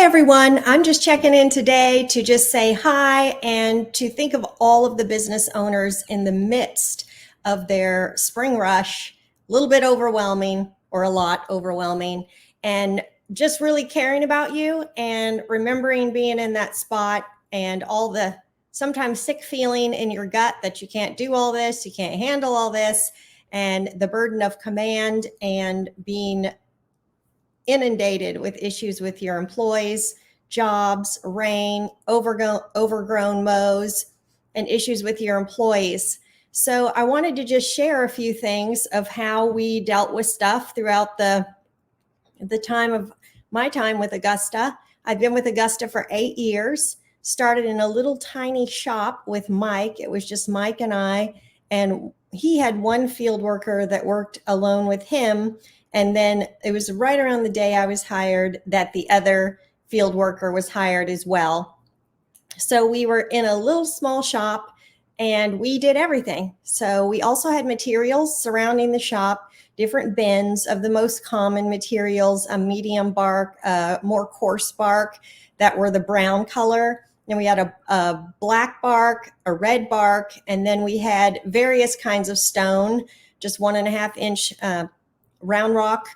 everyone. I'm just checking in today to just say hi and to think of all of the business owners in the midst of their spring rush, a little bit overwhelming or a lot overwhelming, and just really caring about you and remembering being in that spot and all the sometimes sick feeling in your gut that you can't do all this, you can't handle all this, and the burden of command and being inundated with issues with your employees, jobs, rain, overgrown mows, and issues with your employees. So I wanted to just share a few things of how we dealt with stuff throughout the time of my time with Augusta. I've been with Augusta for 8 years, started in a little tiny shop with Mike. It was just Mike and he had one field worker that worked alone with him. And then it was right around the day I was hired that the other field worker was hired as well. So we were in a little small shop and we did everything. So we also had materials surrounding the shop, different bins of the most common materials, a medium bark, more coarse bark that were the brown color. And we had a black bark, a red bark, and then we had various kinds of stone, just 1.5 inch round rock,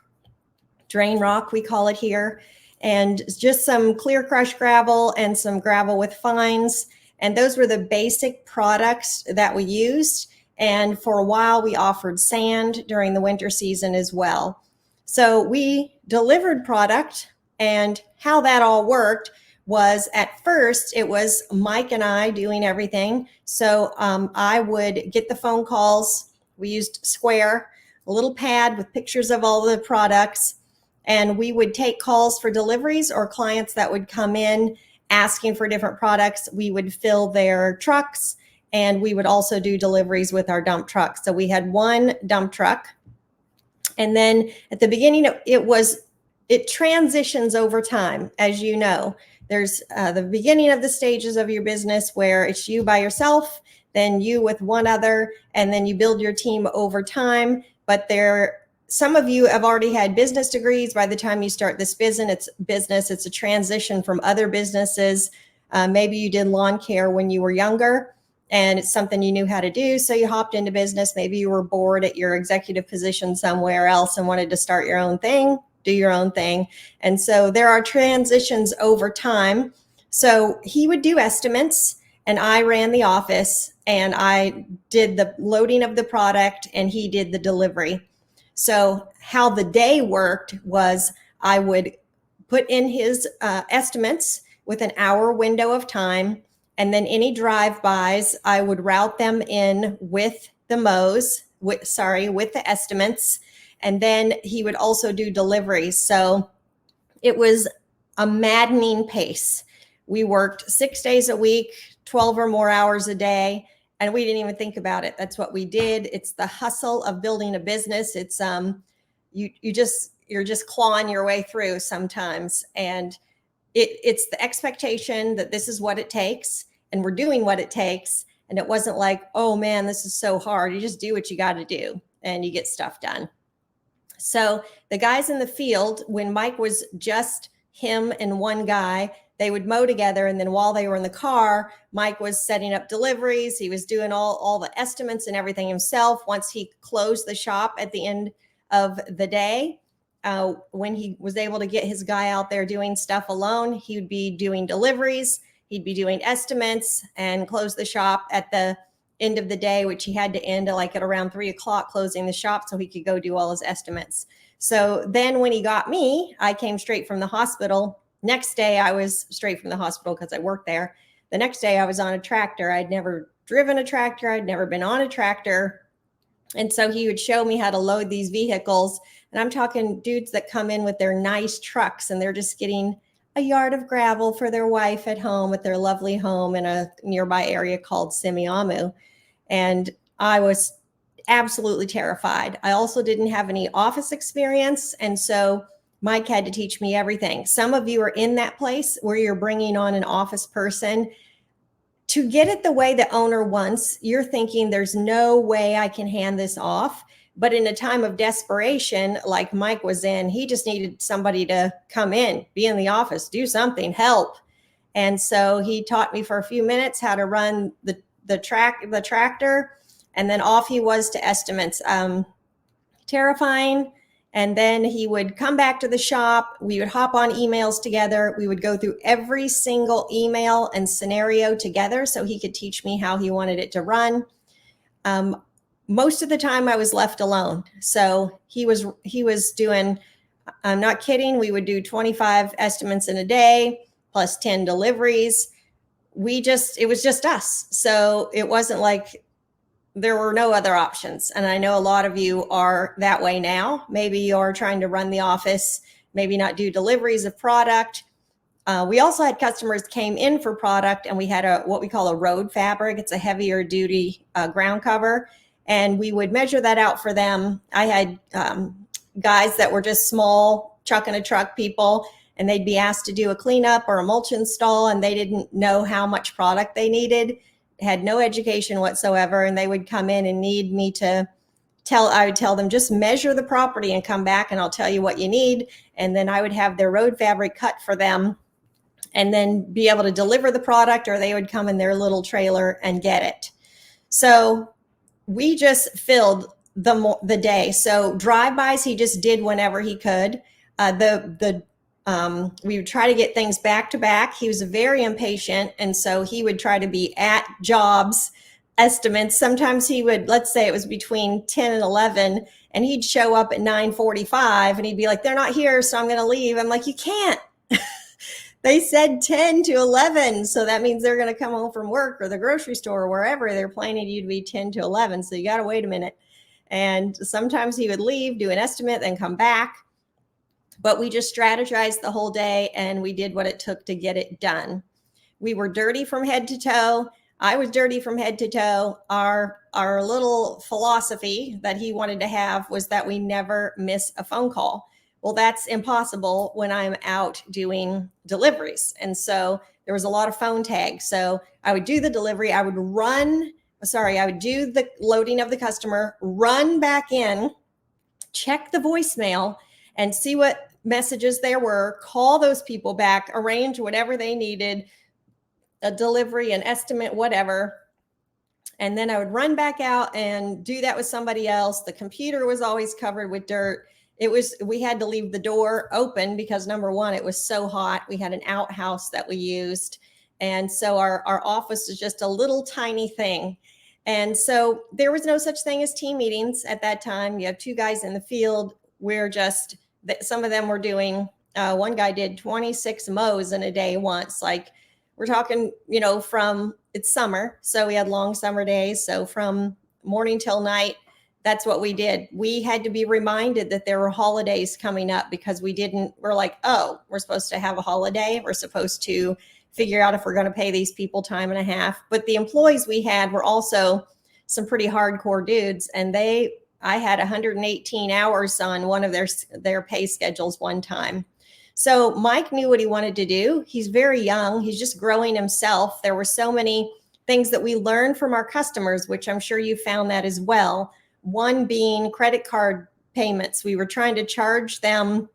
drain rock, we call it here, and just some clear crushed gravel and some gravel with fines. And those were the basic products that we used. And for a while, we offered sand during the winter season as well. So we delivered product, and how that all worked was at first, it was Mike and I doing everything. So I would get the phone calls. We used Square, a little pad with pictures of all the products, and we would take calls for deliveries or clients that would come in asking for different products. We would fill their trucks, and we would also do deliveries with our dump truck. So we had one dump truck. And then at the beginning, it transitions over time, as you know. There's the beginning of the stages of your business where it's you by yourself, then you with one other, and then you build your team over time. But some of you have already had business degrees by the time you start this business. It's a transition from other businesses. Maybe you did lawn care when you were younger, and it's something you knew how to do. So you hopped into business. Maybe you were bored at your executive position somewhere else and wanted to start your own thing, do your own thing. And so there are transitions over time. So he would do estimates, and I ran the office, and I did the loading of the product, and he did the delivery. So how the day worked was I would put in his estimates with an hour window of time, and then any drive-bys, I would route them in with the mows, with the estimates, and then he would also do deliveries. So it was a maddening pace. We worked 6 days a week, 12 or more hours a day, and we didn't even think about it. That's what we did. It's the hustle of building a business. It's you're just clawing your way through sometimes, and it's the expectation that this is what it takes, and we're doing what it takes. And it wasn't like, oh man, this is so hard. You just do what you got to do, and you get stuff done. So the guys in the field, when Mike was just him and one guy, they would mow together. And then while they were in the car, Mike was setting up deliveries. He was doing all the estimates and everything himself. Once he closed the shop at the end of the day, when he was able to get his guy out there doing stuff alone, he would be doing deliveries. He'd be doing estimates and close the shop at the end of the day, which he had to end at around 3 o'clock, closing the shop so he could go do all his estimates. So then when he got me, I came straight from the hospital. Next day, I was straight from the hospital because I worked there. The next day, I was on a tractor. I'd never driven a tractor. I'd never been on a tractor. And so he would show me how to load these vehicles. And I'm talking dudes that come in with their nice trucks, and they're just getting a yard of gravel for their wife at home at their lovely home in a nearby area called Semiahmoo. And I was absolutely terrified. I also didn't have any office experience. And so Mike had to teach me everything. Some of you are in that place where you're bringing on an office person. To get it the way the owner wants, you're thinking there's no way I can hand this off. But in a time of desperation, like Mike was in, he just needed somebody to come in, be in the office, do something, help. And so he taught me for a few minutes how to run the tractor, and then off he was to estimates. Terrifying. And then he would come back to the shop. We would hop on emails together. We would go through every single email and scenario together so he could teach me how he wanted it to run. Most of the time I was left alone. So he was doing, I'm not kidding, we would do 25 estimates in a day plus 10 deliveries. It was just us. So it wasn't like there were no other options. And I know a lot of you are that way now. Maybe you're trying to run the office, maybe not do deliveries of product. We also had customers came in for product, and we had what we call a road fabric. It's a heavier duty ground cover. And we would measure that out for them. I had guys that were just small truck in a truck people, and they'd be asked to do a cleanup or a mulch install, and they didn't know how much product they needed, had no education whatsoever, and they would come in and need me to I would tell them, just measure the property and come back and I'll tell you what you need. And then I would have their road fabric cut for them and then be able to deliver the product, or they would come in their little trailer and get it. So we just filled the day. So drive-bys he just did whenever he could. We would try to get things back to back. He was very impatient, and so he would try to be at jobs estimates. Sometimes he would, let's say it was between 10 and 11, and he'd show up at 9:45 and he'd be like, they're not here, so I'm going to leave. I'm like, you can't. They said 10 to 11. So that means they're going to come home from work or the grocery store or wherever. They're planning you to be 10 to 11. So you got to wait a minute. And sometimes he would leave, do an estimate, then come back. But we just strategized the whole day, and we did what it took to get it done. We were dirty from head to toe. I was dirty from head to toe. Our little philosophy that he wanted to have was that we never miss a phone call. Well, that's impossible when I'm out doing deliveries. And so there was a lot of phone tag. So I would do the delivery. I would do the loading of the customer, run back in, check the voicemail, and see what messages there were, call those people back, arrange whatever they needed, a delivery, an estimate, whatever. And then I would run back out and do that with somebody else. The computer was always covered with dirt. We had to leave the door open because, number one, it was so hot. We had an outhouse that we used. And so our office is just a little tiny thing. And so there was no such thing as team meetings at that time. You have two guys in the field. Some of them were doing, one guy did 26 mows in a day once. Like, we're talking, it's summer. So we had long summer days. So from morning till night, that's what we did. We had to be reminded that there were holidays coming up because we're like, oh, we're supposed to have a holiday. We're supposed to figure out if we're going to pay these people time and a half. But the employees we had were also some pretty hardcore dudes. And I had 118 hours on one of their pay schedules one time. So Mike knew what he wanted to do. He's very young. He's just growing himself. There were so many things that we learned from our customers, which I'm sure you found that as well. One being credit card payments. We were trying to charge them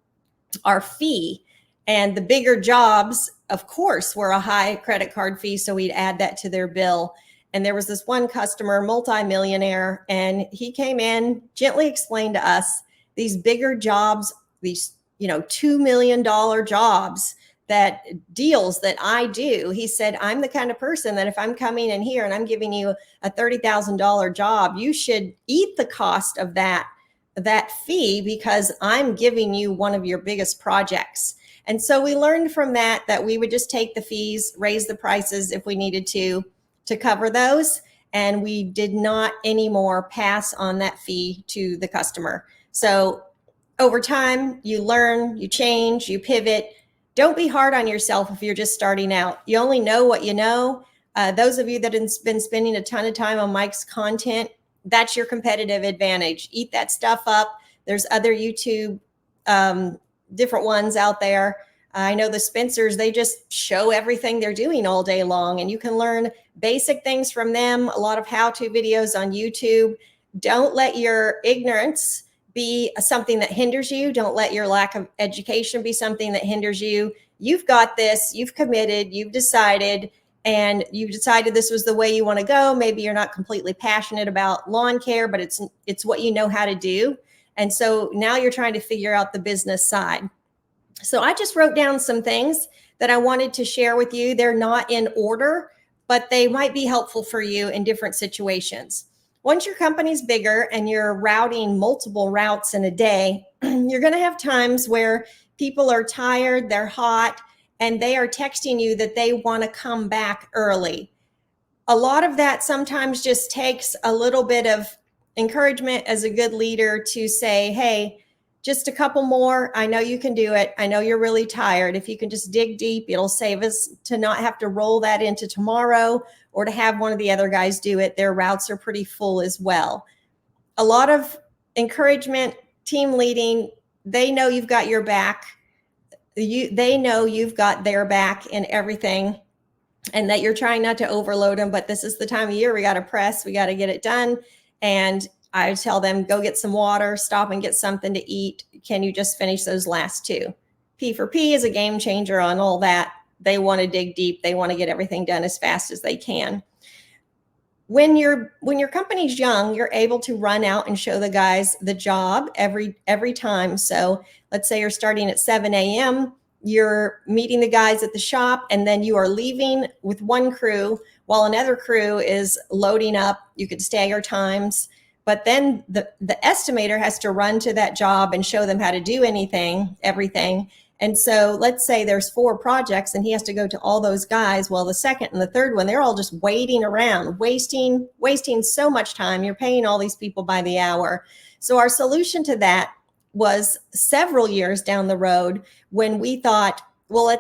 our fee, and the bigger jobs, of course, were a high credit card fee. So we'd add that to their bill. And there was this one customer, multimillionaire, and he came in, gently explained to us these bigger jobs, these $2 million jobs, that deals that I do. He said, I'm the kind of person that if I'm coming in here and I'm giving you a $30,000 job, you should eat the cost of that fee because I'm giving you one of your biggest projects. And so we learned from that we would just take the fees, raise the prices if we needed to cover those. And we did not anymore pass on that fee to the customer. So over time, you learn, you change, you pivot. Don't be hard on yourself if you're just starting out. You only know what you know. Those of you that have been spending a ton of time on Mike's content, that's your competitive advantage. Eat that stuff up. There's other YouTube, different ones out there. I know the Spencers, they just show everything they're doing all day long, and you can learn basic things from them, a lot of how-to videos on YouTube. Don't let your ignorance be something that hinders you. Don't let your lack of education be something that hinders you. You've got this, you've committed, you've decided, and you've decided this was the way you want to go. Maybe you're not completely passionate about lawn care, but it's what you know how to do. And so now you're trying to figure out the business side. So I just wrote down some things that I wanted to share with you. They're not in order, but they might be helpful for you in different situations. Once your company's bigger and you're routing multiple routes in a day, you're going to have times where people are tired, they're hot, and they are texting you that they want to come back early. A lot of that sometimes just takes a little bit of encouragement as a good leader to say, hey, just a couple more. I know you can do it. I know you're really tired. If you can just dig deep, it'll save us to not have to roll that into tomorrow or to have one of the other guys do it. Their routes are pretty full as well. A lot of encouragement, team leading, they know you've got your back. They know you've got their back in everything, and that you're trying not to overload them, but this is the time of year we got to press, we got to get it done. And I tell them, go get some water, stop and get something to eat. Can you just finish those last two? P for P is a game changer on all that. They want to dig deep. They want to get everything done as fast as they can. When your company's young, you're able to run out and show the guys the job every time. So let's say you're starting at 7 a.m., you're meeting the guys at the shop, and then you are leaving with one crew while another crew is loading up. You could stagger times, but then the estimator has to run to that job and show them how to do everything. And so let's say there's 4 projects and he has to go to all those guys. Well, the second and the third one, they're all just waiting around, wasting so much time. You're paying all these people by the hour. So our solution to that was several years down the road when we thought, well,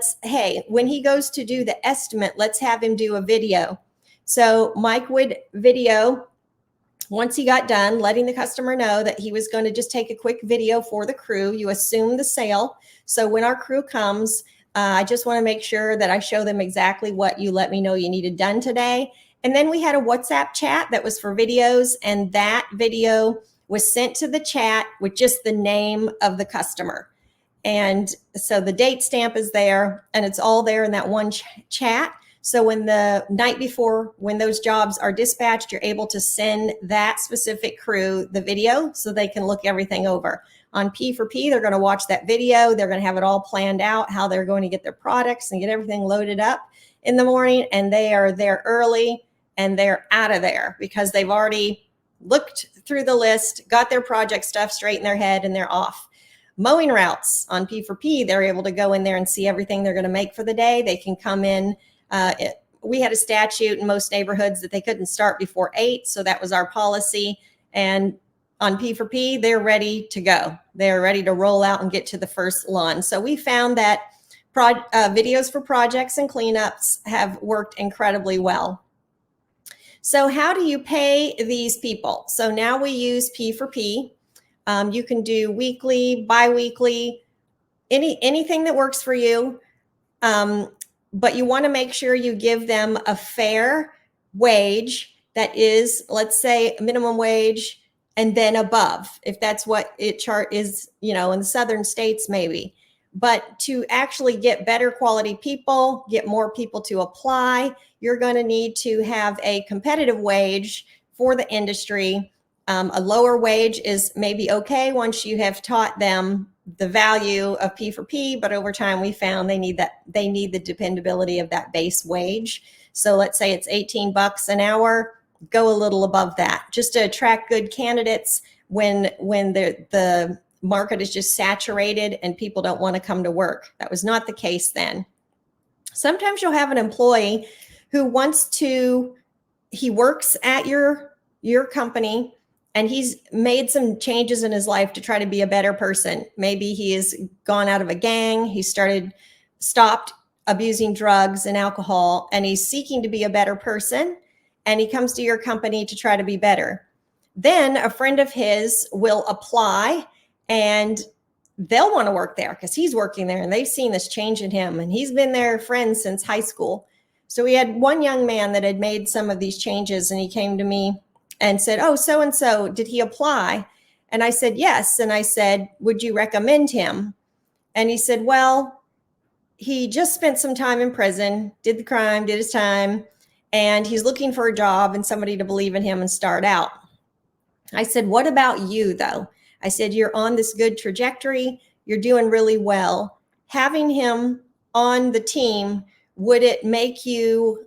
when he goes to do the estimate, let's have him do a video. So Mike would video once he got done, letting the customer know that he was going to just take a quick video for the crew. You assume the sale. So when our crew comes, I just want to make sure that I show them exactly what you let me know you needed done today. And then we had a WhatsApp chat that was for videos, and that video was sent to the chat with just the name of the customer. And so the date stamp is there, and it's all there in that one chat. So when the night before, when those jobs are dispatched, you're able to send that specific crew the video so they can look everything over. On P for P, they're going to watch that video. They're going to have it all planned out, how they're going to get their products and get everything loaded up in the morning. And they are there early and they're out of there because they've already looked through the list, got their project stuff straight in their head, and they're off. Mowing routes on P for P, they're able to go in there and see everything they're going to make for the day. They can come in. We had a statute in most neighborhoods that they couldn't start before 8. So that was our policy. And on P for P, they're ready to go. They're ready to roll out and get to the first lawn. So we found that videos for projects and cleanups have worked incredibly well. So how do you pay these people? So now we use P for P. You can do weekly, bi-weekly, anything that works for you. But you want to make sure you give them a fair wage that is, let's say, minimum wage and then above, if that's what it chart is, in the southern states maybe. But to actually get better quality people, get more people to apply, you're going to need to have a competitive wage for the industry. A lower wage is maybe okay once you have taught them the value of P for P, but over time we found they need the dependability of that base wage. So let's say it's $18 an hour, go a little above that just to attract good candidates when the market is just saturated and people don't want to come to work. That was not the case then. Sometimes you'll have an employee who he works at your company, and he's made some changes in his life to try to be a better person. Maybe he has gone out of a gang. He stopped abusing drugs and alcohol, and he's seeking to be a better person. And he comes to your company to try to be better. Then a friend of his will apply, and they'll want to work there because he's working there and they've seen this change in him, and he's been their friend since high school. So we had one young man that had made some of these changes, and he came to me and said, oh, so-and-so, did he apply? And I said, yes. And I said, would you recommend him? And he said, well, he just spent some time in prison, did the crime, did his time, and he's looking for a job and somebody to believe in him and start out. I said, what about you, though? I said, you're on this good trajectory. You're doing really well. Having him on the team, would it make you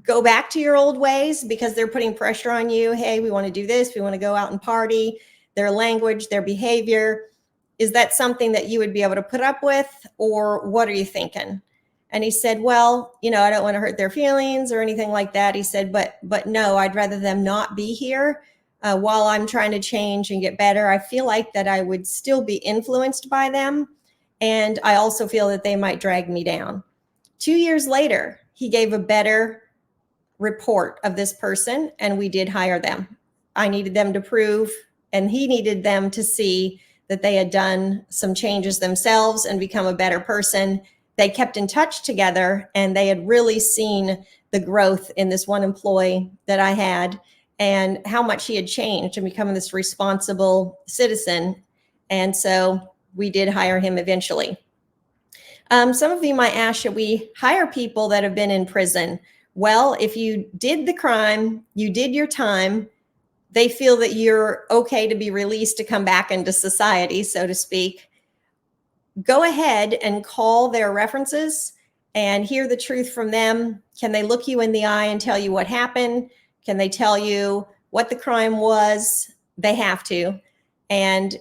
go back to your old ways because they're putting pressure on you? Hey, we want to do this. We want to go out and party. Their language, their behavior. Is that something that you would be able to put up with, or what are you thinking? And he said, well, I don't want to hurt their feelings or anything like that. He said, but no, I'd rather them not be here while I'm trying to change and get better. I feel like that I would still be influenced by them. And I also feel that they might drag me down. 2 years later, he gave a better report of this person, and we did hire them. I needed them to prove, and he needed them to see that they had done some changes themselves and become a better person. They kept in touch together, and they had really seen the growth in this one employee that I had and how much he had changed and become this responsible citizen. And so we did hire him eventually. Some of you might ask, should we hire people that have been in prison? Well, if you did the crime, you did your time, they feel that you're okay to be released to come back into society, so to speak, go ahead and call their references and hear the truth from them. Can they look you in the eye and tell you what happened? Can they tell you what the crime was? They have to. And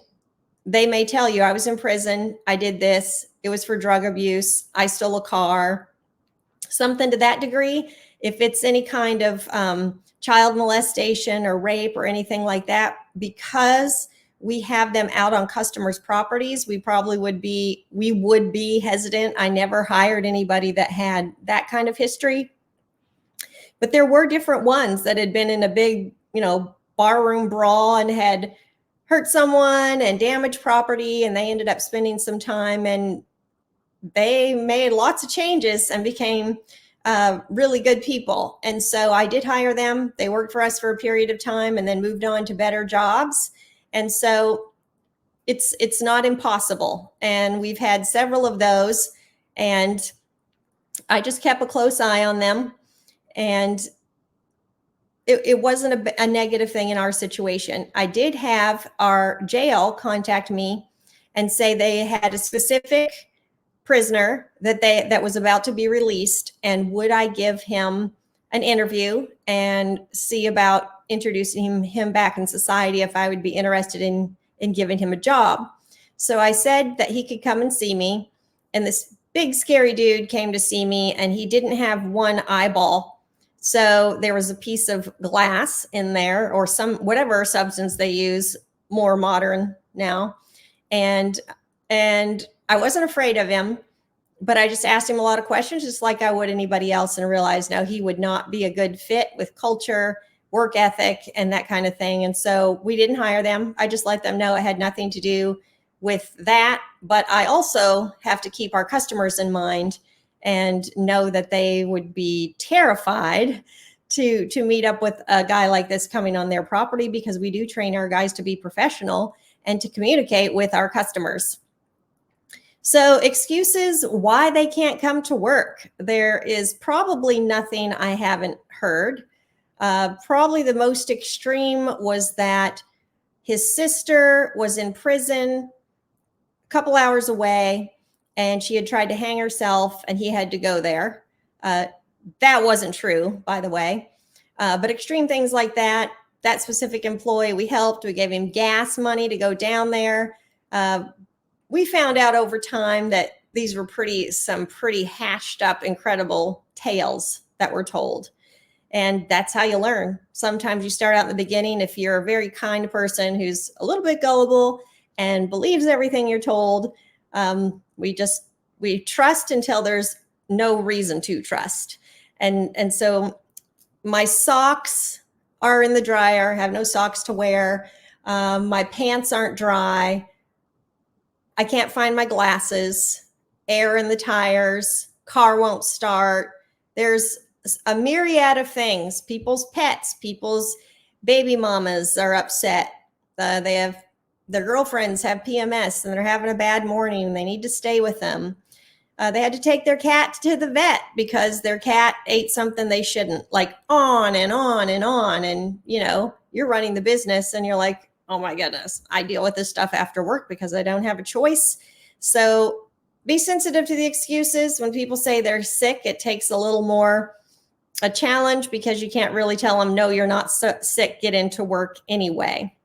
they may tell you, I was in prison, I did this, it was for drug abuse, I stole a car, something to that degree. If it's any kind of child molestation or rape or anything like that, because we have them out on customers' properties, we would be hesitant. I never hired anybody that had that kind of history. But there were different ones that had been in a big, barroom brawl and had hurt someone and damaged property, and they ended up spending some time, and they made lots of changes and became really good people. And so I did hire them. They worked for us for a period of time and then moved on to better jobs. And so it's not impossible. And we've had several of those, and I just kept a close eye on them. And it wasn't a negative thing in our situation. I did have our jail contact me and say they had a specific prisoner that was about to be released, and would I give him an interview and see about introducing him back in society if I would be interested in giving him a job. So I said that he could come and see me, and this big scary dude came to see me, and he didn't have one eyeball. So there was a piece of glass in there, or whatever substance they use, more modern now. And I wasn't afraid of him, but I just asked him a lot of questions, just like I would anybody else, and realized no, he would not be a good fit with culture, work ethic, and that kind of thing. And so we didn't hire them. I just let them know it had nothing to do with that. But I also have to keep our customers in mind and know that they would be terrified to meet up with a guy like this coming on their property, because we do train our guys to be professional and to communicate with our customers. So excuses why they can't come to work. There is probably nothing I haven't heard. Probably the most extreme was that his sister was in prison a couple hours away, and she had tried to hang herself, and he had to go there. That wasn't true, by the way. But extreme things like that, that specific employee, we helped. We gave him gas money to go down there. We found out over time that these were some pretty hashed up, incredible tales that were told. And that's how you learn. Sometimes you start out in the beginning, if you're a very kind person who's a little bit gullible and believes everything you're told, we trust until there's no reason to trust. And so my socks are in the dryer, I have no socks to wear. My pants aren't dry. I can't find my glasses, air in the tires, car won't start. There's a myriad of things, people's pets, people's baby mamas are upset. They have their girlfriends have PMS and they're having a bad morning and they need to stay with them. They had to take their cat to the vet because their cat ate something they shouldn't, like on and on and on. And, you're running the business and you're like, oh my goodness, I deal with this stuff after work because I don't have a choice. So be sensitive to the excuses. When people say they're sick, it takes a little more a challenge because you can't really tell them, no, you're not sick, get into work anyway.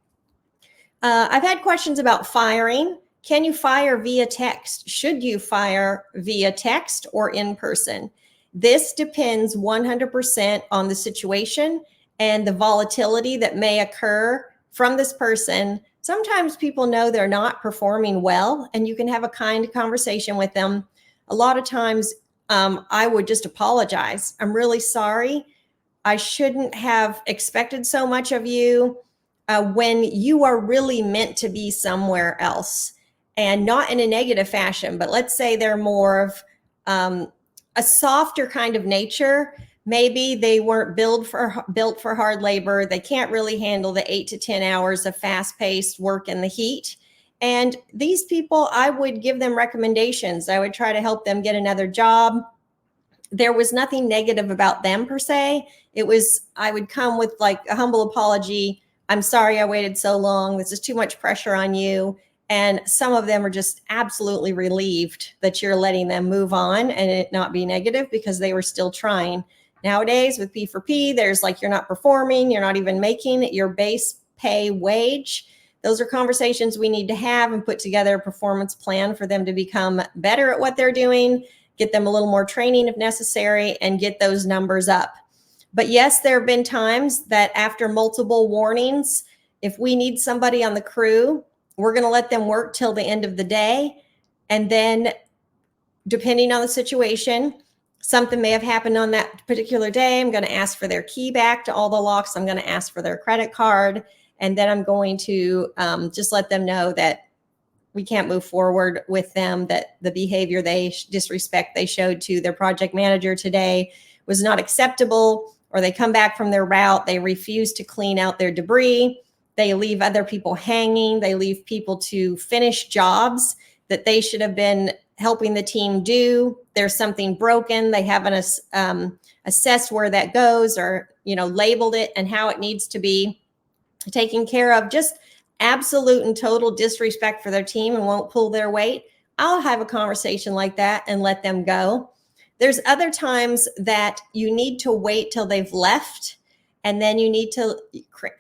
I've had questions about firing. Can you fire via text? Should you fire via text or in person? This depends 100% on the situation and the volatility that may occur from this person. Sometimes people know they're not performing well, and you can have a kind conversation with them. A lot of times, I would just apologize. I'm really sorry. I shouldn't have expected so much of you. When you are really meant to be somewhere else, and not in a negative fashion, but let's say they're more of a softer kind of nature. Maybe they weren't built for hard labor. They can't really handle the 8 to 10 hours of fast-paced work in the heat. And these people, I would give them recommendations. I would try to help them get another job. There was nothing negative about them per se. I would come with like a humble apology. I'm sorry I waited so long. This is too much pressure on you. And some of them are just absolutely relieved that you're letting them move on and it not be negative because they were still trying. Nowadays with P4P, there's like, you're not performing, you're not even making your base pay wage. Those are conversations we need to have and put together a performance plan for them to become better at what they're doing, get them a little more training if necessary, and get those numbers up. But yes, there have been times that after multiple warnings, if we need somebody on the crew, we're going to let them work till the end of the day. And then depending on the situation, something may have happened on that particular day. I'm going to ask for their key back to all the locks. I'm going to ask for their credit card. And then I'm going to just let them know that we can't move forward with them, that the behavior disrespect they showed to their project manager today was not acceptable, or they come back from their route, they refuse to clean out their debris, they leave other people hanging, they leave people to finish jobs that they should have been helping the team do. There's something broken, they haven't assessed where that goes or labeled it and how it needs to be taken care of. Just absolute and total disrespect for their team and won't pull their weight. I'll have a conversation like that and let them go. There's other times that you need to wait till they've left, and then you need to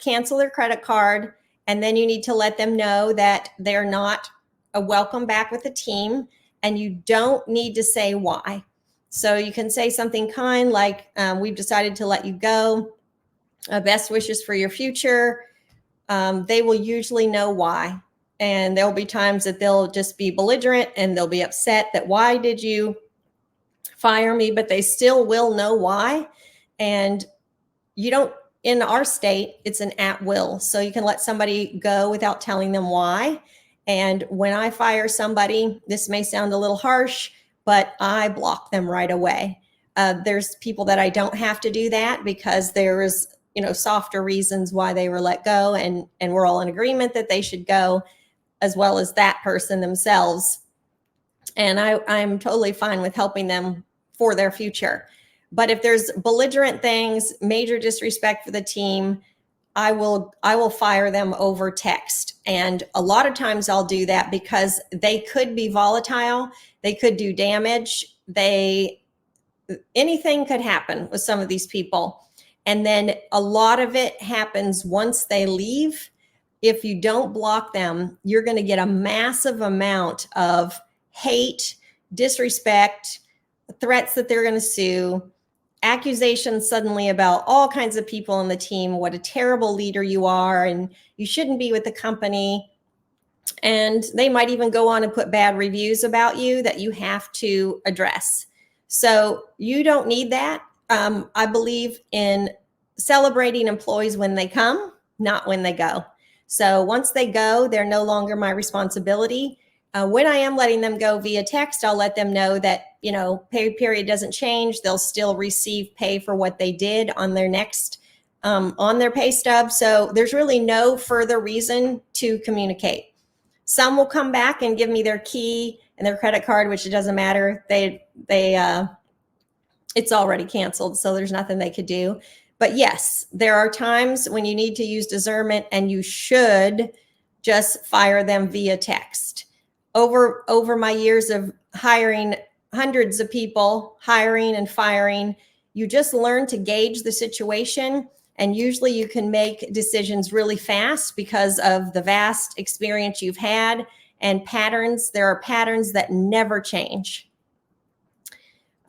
cancel their credit card, and then you need to let them know that they're not a welcome back with the team, and you don't need to say why. So you can say something kind like, we've decided to let you go. Best wishes for your future. They will usually know why. And there'll be times that they'll just be belligerent and they'll be upset that why did you fire me, but they still will know why. And you don't, in our state, it's an at will. So you can let somebody go without telling them why. And when I fire somebody, this may sound a little harsh, but I block them right away. There's people that I don't have to do that because there's softer reasons why they were let go, and we're all in agreement that they should go, as well as that person themselves. And I'm totally fine with helping them for their future. But if there's belligerent things, major disrespect for the team, I will fire them over text. And a lot of times I'll do that because they could be volatile, they could do damage, anything could happen with some of these people. And then a lot of it happens once they leave. If you don't block them, you're going to get a massive amount of hate, disrespect, threats that they're going to sue, accusations suddenly about all kinds of people on the team, what a terrible leader you are, and you shouldn't be with the company. And they might even go on and put bad reviews about you that you have to address. So you don't need that. I believe in celebrating employees when they come, not when they go. So once they go, they're no longer my responsibility. When I am letting them go via text, I'll let them know that, pay period doesn't change. They'll still receive pay for what they did on their next on their pay stub. So there's really no further reason to communicate. Some will come back and give me their key and their credit card, which it doesn't matter. It's already canceled, so there's nothing they could do. But yes, there are times when you need to use discernment, and you should just fire them via text. Over my years of hiring hundreds of people, hiring and firing, you just learn to gauge the situation, and usually you can make decisions really fast because of the vast experience you've had and patterns. There are patterns that never change.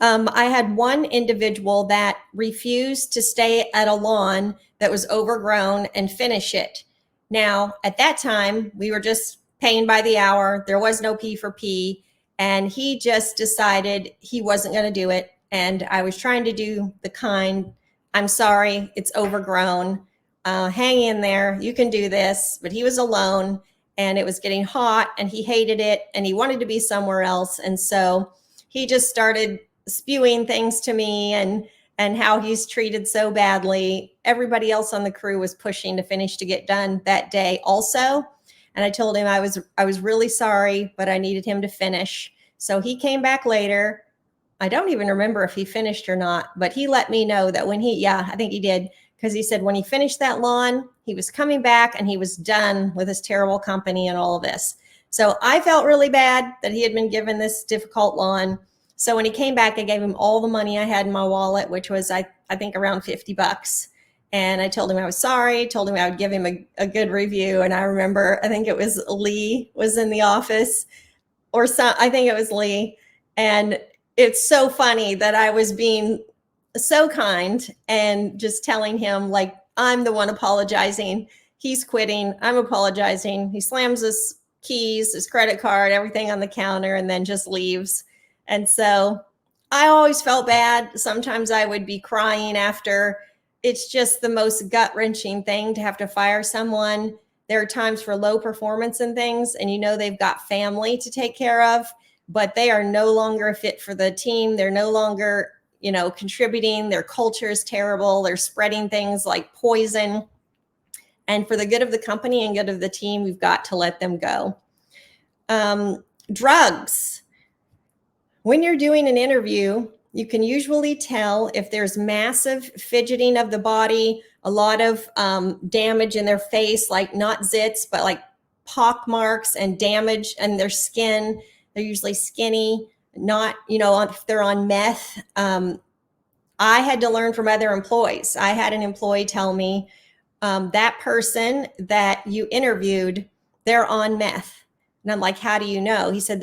I had one individual that refused to stay at a lawn that was overgrown and finish it. Now, at that time, we were just paying by the hour. There was no P for P. And he just decided he wasn't going to do it. And I was trying to do the kind, I'm sorry, it's overgrown. Hang in there. You can do this. But he was alone, and it was getting hot, and he hated it, and he wanted to be somewhere else. And so he just started spewing things to me and how he's treated so badly. Everybody else on the crew was pushing to finish to get done that day also. And I told him I was really sorry, but I needed him to finish. So he came back later. I don't even remember if he finished or not, but he let me know that I think he did, because he said when he finished that lawn, he was coming back and he was done with his terrible company and all of this. So I felt really bad that he had been given this difficult lawn. So when he came back, I gave him all the money I had in my wallet, which was, I think, around $50. And I told him I was sorry, told him I would give him a good review. And I remember, I think it was Lee was in the office, or I think it was Lee. And it's so funny that I was being so kind and just telling him, like, I'm the one apologizing. He's quitting. I'm apologizing. He slams his keys, his credit card, everything on the counter, and then just leaves. And so I always felt bad. Sometimes I would be crying after. It's just the most gut-wrenching thing to have to fire someone. There are times for low performance and things, and they've got family to take care of, but they are no longer a fit for the team. They're no longer, contributing. Their culture is terrible. They're spreading things like poison. And for the good of the company and good of the team, we've got to let them go. Drugs. When you're doing an interview, you can usually tell if there's massive fidgeting of the body, a lot of damage in their face, like not zits, but like pock marks and damage in their skin. They're usually skinny, not, if they're on meth. I had to learn from other employees. I had an employee tell me, that person that you interviewed, they're on meth. And I'm like, how do you know? He said,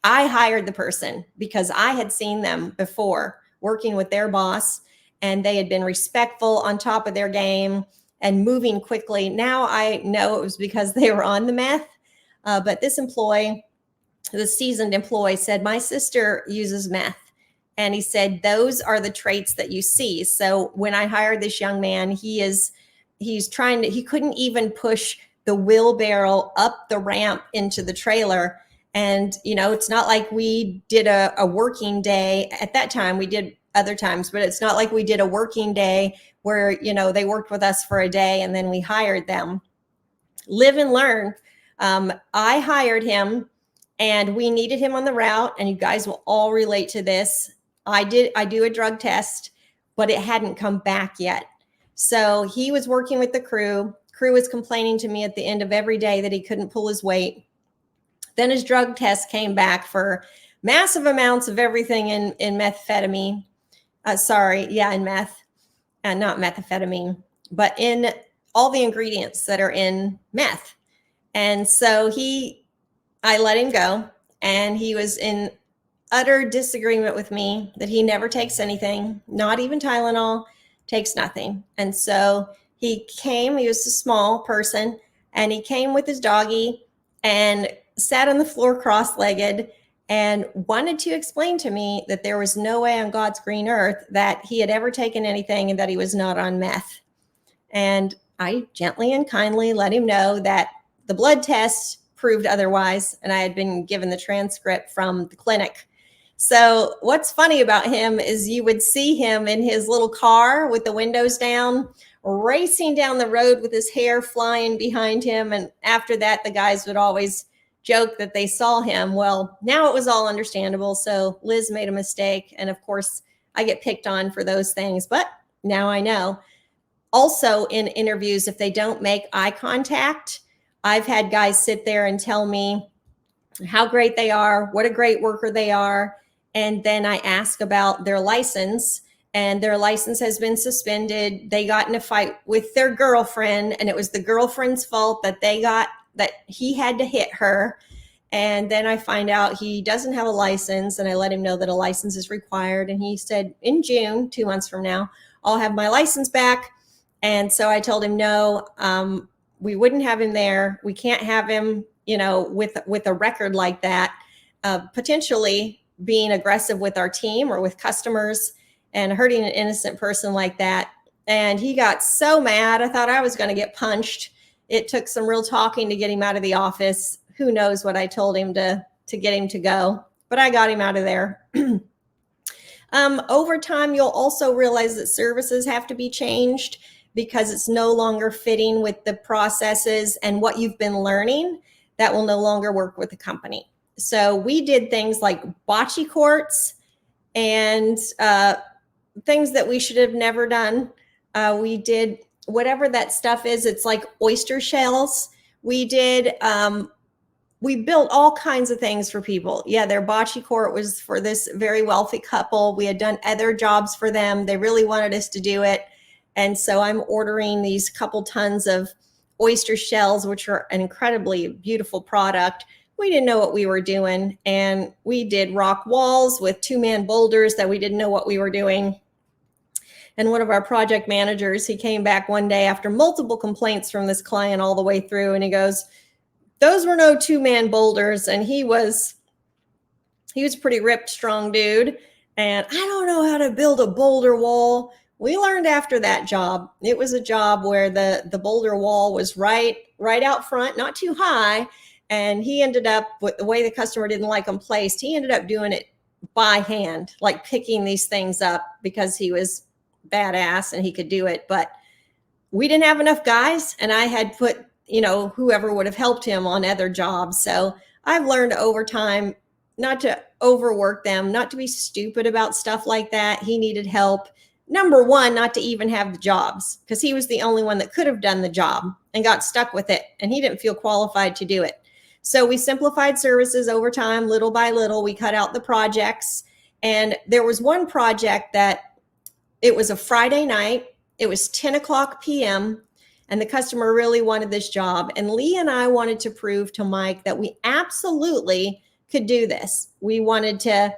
I hired the person because I had seen them before working with their boss, and they had been respectful, on top of their game, and moving quickly. Now I know it was because they were on the meth. But this employee, the seasoned employee, said, my sister uses meth. And he said, those are the traits that you see. So when I hired this young man, he couldn't even push the wheelbarrow up the ramp into the trailer. And, it's not like we did a working day. At that time, we did other times, but it's not like we did a working day where, they worked with us for a day and then we hired them. Live and learn. I hired him, and we needed him on the route, and you guys will all relate to this. I do a drug test, but it hadn't come back yet. So he was working with the crew. Crew was complaining to me at the end of every day that he couldn't pull his weight. Then his drug test came back for massive amounts of everything in methamphetamine. In meth, and not methamphetamine, but in all the ingredients that are in meth. And so I let him go, and he was in utter disagreement with me that he never takes anything, not even Tylenol, takes nothing. And so he was a small person, and he came with his doggy and sat on the floor cross-legged and wanted to explain to me that there was no way on God's green earth that he had ever taken anything and that he was not on meth. And I gently and kindly let him know that the blood test proved otherwise, and I had been given the transcript from the clinic. So what's funny about him is you would see him in his little car with the windows down, racing down the road with his hair flying behind him. And after that, the guys would always joke that they saw him. Well, now it was all understandable. So Liz made a mistake. And of course, I get picked on for those things, but now I know. Also, in interviews, if they don't make eye contact, I've had guys sit there and tell me how great they are, what a great worker they are. And then I ask about their license, and their license has been suspended. They got in a fight with their girlfriend, and it was the girlfriend's fault that he had to hit her. And then I find out he doesn't have a license, and I let him know that a license is required. And he said in June, 2 months from now, I'll have my license back. And so I told him, no, we wouldn't have him there. We can't have him, with a record like that, potentially being aggressive with our team or with customers and hurting an innocent person like that. And he got so mad. I thought I was going to get punched. It took some real talking to get him out of the office. Who knows what I told him to get him to go, but I got him out of there. Over time, you'll also realize that services have to be changed because it's no longer fitting with the processes and what you've been learning. That will no longer work with the company. So we did things like bocce courts and things that we should have never done. We did whatever that stuff is. It's like oyster shells. We built all kinds of things for people. Yeah, their bocce court was for this very wealthy couple. We had done other jobs for them. They really wanted us to do it. And so I'm ordering these couple tons of oyster shells, which are an incredibly beautiful product. We didn't know what we were doing. And we did rock walls with 2-man boulders that we didn't know what we were doing. And one of our project managers, he came back one day after multiple complaints from this client all the way through, and he goes, those were no 2-man boulders. And he was a pretty ripped, strong dude. And I don't know how to build a boulder wall. We learned after that job. It was a job where the boulder wall was right out front, not too high. And he ended up, with the way the customer didn't like them placed, he ended up doing it by hand, like picking these things up because he was badass and he could do it. But we didn't have enough guys, and I had put, whoever would have helped him on other jobs. So I've learned over time not to overwork them, not to be stupid about stuff like that. He needed help. Number one, not to even have the jobs, because he was the only one that could have done the job and got stuck with it, and he didn't feel qualified to do it. So we simplified services over time, little by little. We cut out the projects, and there was one project that it was a Friday night. It was 10 o'clock p.m., and the customer really wanted this job. And Lee and I wanted to prove to Mike that we absolutely could do this. We wanted to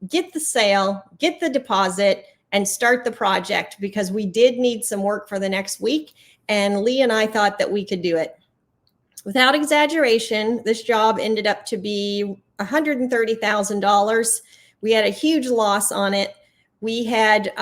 get the sale, get the deposit, and start the project because we did need some work for the next week. And Lee and I thought that we could do it. Without exaggeration, this job ended up to be $130,000. We had a huge loss on it. We had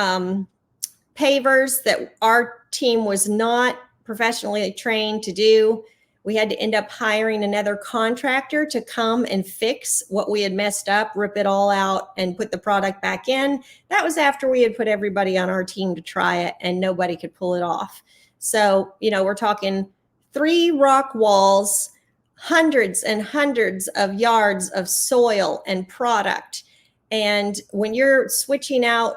pavers that our team was not professionally trained to do. We had to end up hiring another contractor to come and fix what we had messed up, rip it all out, and put the product back in. That was after we had put everybody on our team to try it, and nobody could pull it off. So, we're talking 3 rock walls, hundreds and hundreds of yards of soil and product. And when you're switching out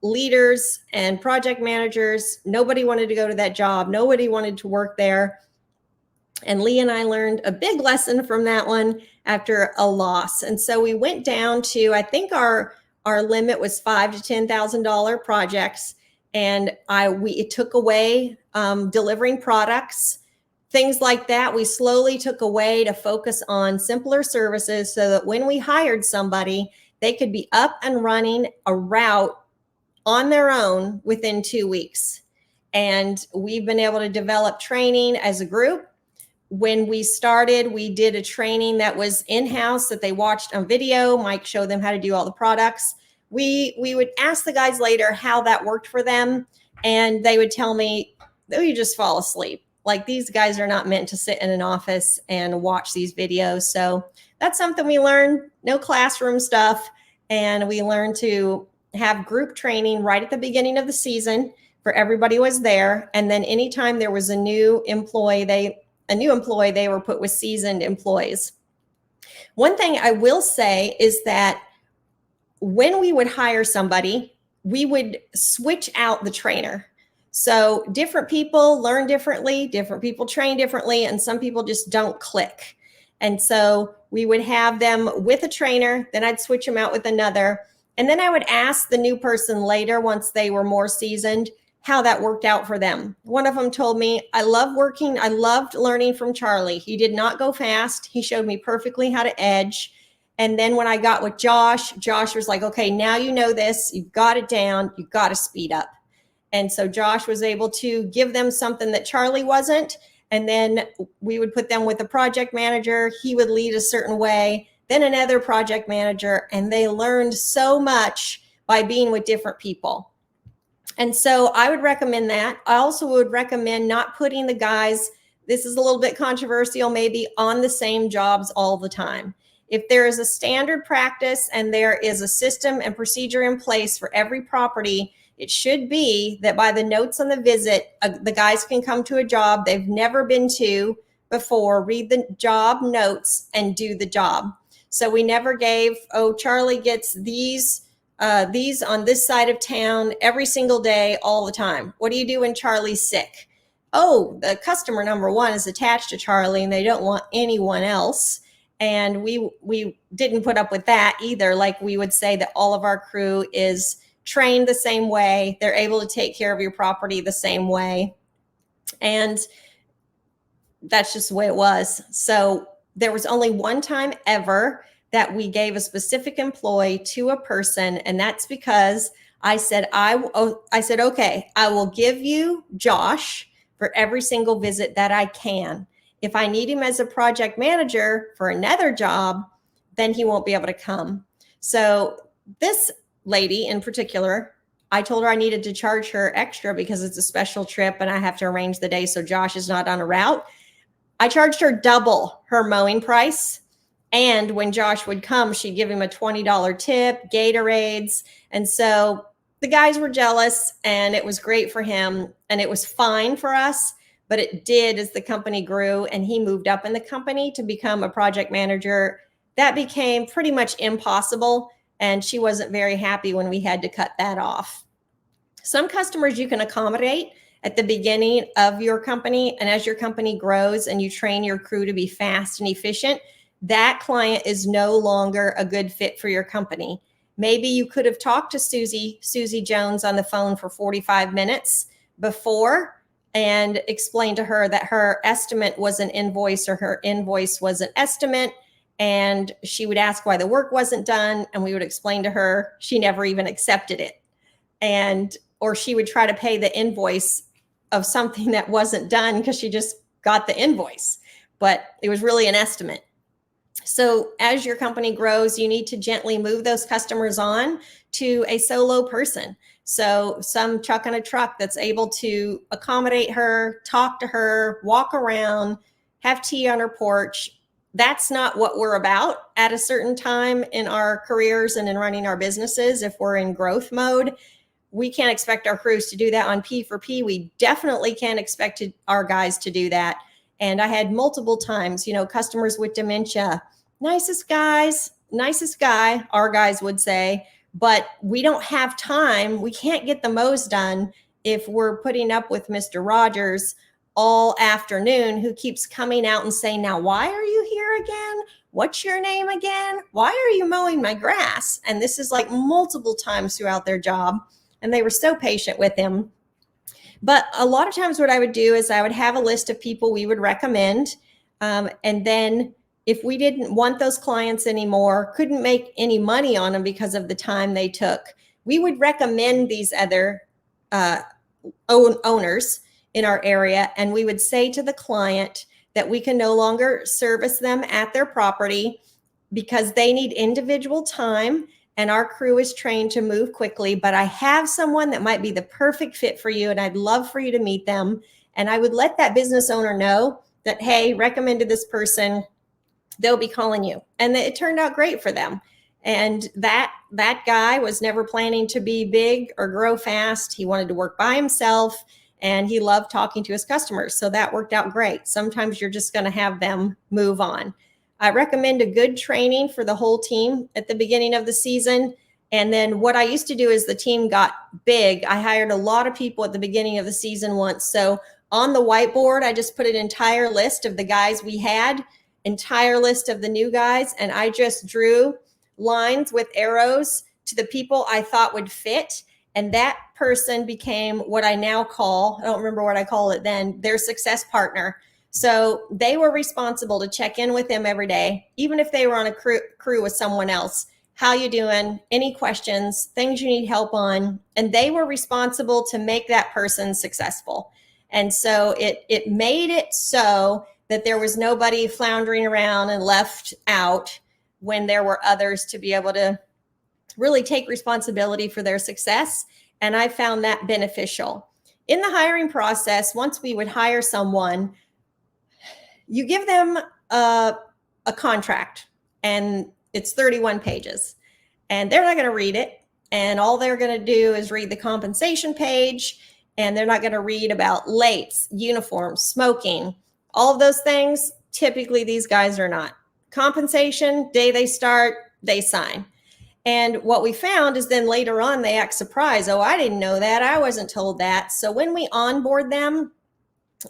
leaders and project managers, nobody wanted to go to that job. Nobody wanted to work there. And Lee and I learned a big lesson from that one after a loss. And so we went down to, I think our limit was $5,000 to $10,000 projects. And it took away delivering products, things like that. We slowly took away to focus on simpler services so that when we hired somebody, they could be up and running a route on their own within 2 weeks. And we've been able to develop training as a group. When we started, we did a training that was in-house that they watched on video. Mike showed them how to do all the products. We would ask the guys later how that worked for them, and they would tell me, oh, you just fall asleep. Like, these guys are not meant to sit in an office and watch these videos. So that's something we learned. No classroom stuff. and we learned to have group training right at the beginning of the season for everybody was there. And then anytime there was a new employee, they were put with seasoned employees. One thing I will say is that when we would hire somebody, we would switch out the trainer. So different people learn differently, different people train differently, and some people just don't click. And so we would have them with a trainer, then I'd switch them out with another. And then I would ask the new person later, once they were more seasoned, how that worked out for them. One of them told me, I loved learning from Charlie. He did not go fast. He showed me perfectly how to edge. And then when I got with Josh was like, okay, now you know this, you've got it down, you've got to speed up. And so Josh was able to give them something that Charlie wasn't. And then we would put them with a project manager. He would lead a certain way, then another project manager. And they learned so much by being with different people. And so I would recommend that. I also would recommend not putting the guys, this is a little bit controversial, maybe on the same jobs all the time. If there is a standard practice and there is a system and procedure in place for every property, it should be that by the notes on the visit, the guys can come to a job they've never been to before, read the job notes, and do the job. So we never gave, oh, Charlie gets these on this side of town every single day, all the time. What do you do when Charlie's sick? Oh, the customer number one is attached to Charlie and they don't want anyone else. And we didn't put up with that either. Like we would say that all of our crew is trained the same way. They're able to take care of your property the same way. And that's just the way it was. So there was only one time ever that we gave a specific employee to a person. And that's because I said, okay, I will give you Josh for every single visit that I can. If I need him as a project manager for another job, then he won't be able to come. So this lady in particular, I told her I needed to charge her extra because it's a special trip and I have to arrange the day so Josh is not on a route. I charged her double her mowing price. And when Josh would come, she'd give him a $20 tip, Gatorades. And so the guys were jealous and it was great for him and it was fine for us. But it did, as the company grew and he moved up in the company to become a project manager, that became pretty much impossible. And she wasn't very happy when we had to cut that off. Some customers you can accommodate at the beginning of your company. And as your company grows and you train your crew to be fast and efficient, that client is no longer a good fit for your company. Maybe you could have talked to Susie Jones on the phone for 45 minutes before and explained to her that her estimate was an invoice or her invoice was an estimate. And she would ask why the work wasn't done. And we would explain to her she never even accepted it. Or she would try to pay the invoice of something that wasn't done because she just got the invoice, but it was really an estimate. So as your company grows, you need to gently move those customers on to a solo person. So some chuck on a truck that's able to accommodate her, talk to her, walk around, have tea on her porch. That's not what we're about at a certain time in our careers and in running our businesses. If we're in growth mode, we can't expect our crews to do that on P for P. We definitely can't expect our guys to do that. And I had multiple times, customers with dementia, nicest guy, our guys would say, but we don't have time. We can't get the mows done if we're putting up with Mr. Rogers all afternoon, who keeps coming out and saying, now, why are you here again? What's your name again? Why are you mowing my grass? And this is like multiple times throughout their job. And they were so patient with him. But a lot of times what I would do is I would have a list of people we would recommend. And then if we didn't want those clients anymore, couldn't make any money on them because of the time they took, we would recommend these other owners in our area. And we would say to the client that we can no longer service them at their property because they need individual time and our crew is trained to move quickly. But I have someone that might be the perfect fit for you and I'd love for you to meet them. And I would let that business owner know that, hey, recommended this person, they'll be calling you. And it turned out great for them. And that guy was never planning to be big or grow fast. He wanted to work by himself, and he loved talking to his customers. So that worked out great. Sometimes you're just going to have them move on. I recommend a good training for the whole team at the beginning of the season. And then what I used to do is the team got big. I hired a lot of people at the beginning of the season once. So on the whiteboard, I just put an entire list of the guys we had, entire list of the new guys, and I just drew lines with arrows to the people I thought would fit. And that person became what I now call, I don't remember what I call it then, their success partner. So they were responsible to check in with them every day, even if they were on a crew with someone else. How you doing? Any questions, things you need help on? And they were responsible to make that person successful. And so it made it so that there was nobody floundering around and left out when there were others to be able to really take responsibility for their success. And I found that beneficial. In the hiring process, once we would hire someone, you give them a contract, and it's 31 pages, and they're not going to read it. And all they're going to do is read the compensation page, and they're not going to read about lates, uniforms, smoking, all of those things. Typically, these guys are not. Compensation, day they start, they sign. And what we found is then later on, they act surprised. Oh, I didn't know that. I wasn't told that. So when we onboard them,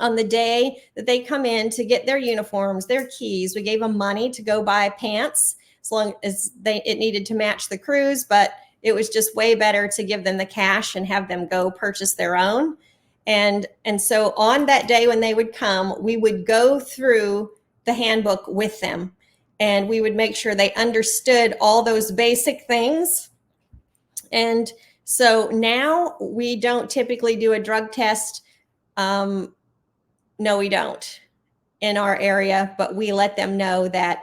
on the day that they come in to get their uniforms, their keys, we gave them money to go buy pants as long as it needed to match the crews, but it was just way better to give them the cash and have them go purchase their own. And so on that day when they would come, we would go through the handbook with them, and we would make sure they understood all those basic things. And so now we don't typically do a drug test. No, we don't in our area, but we let them know that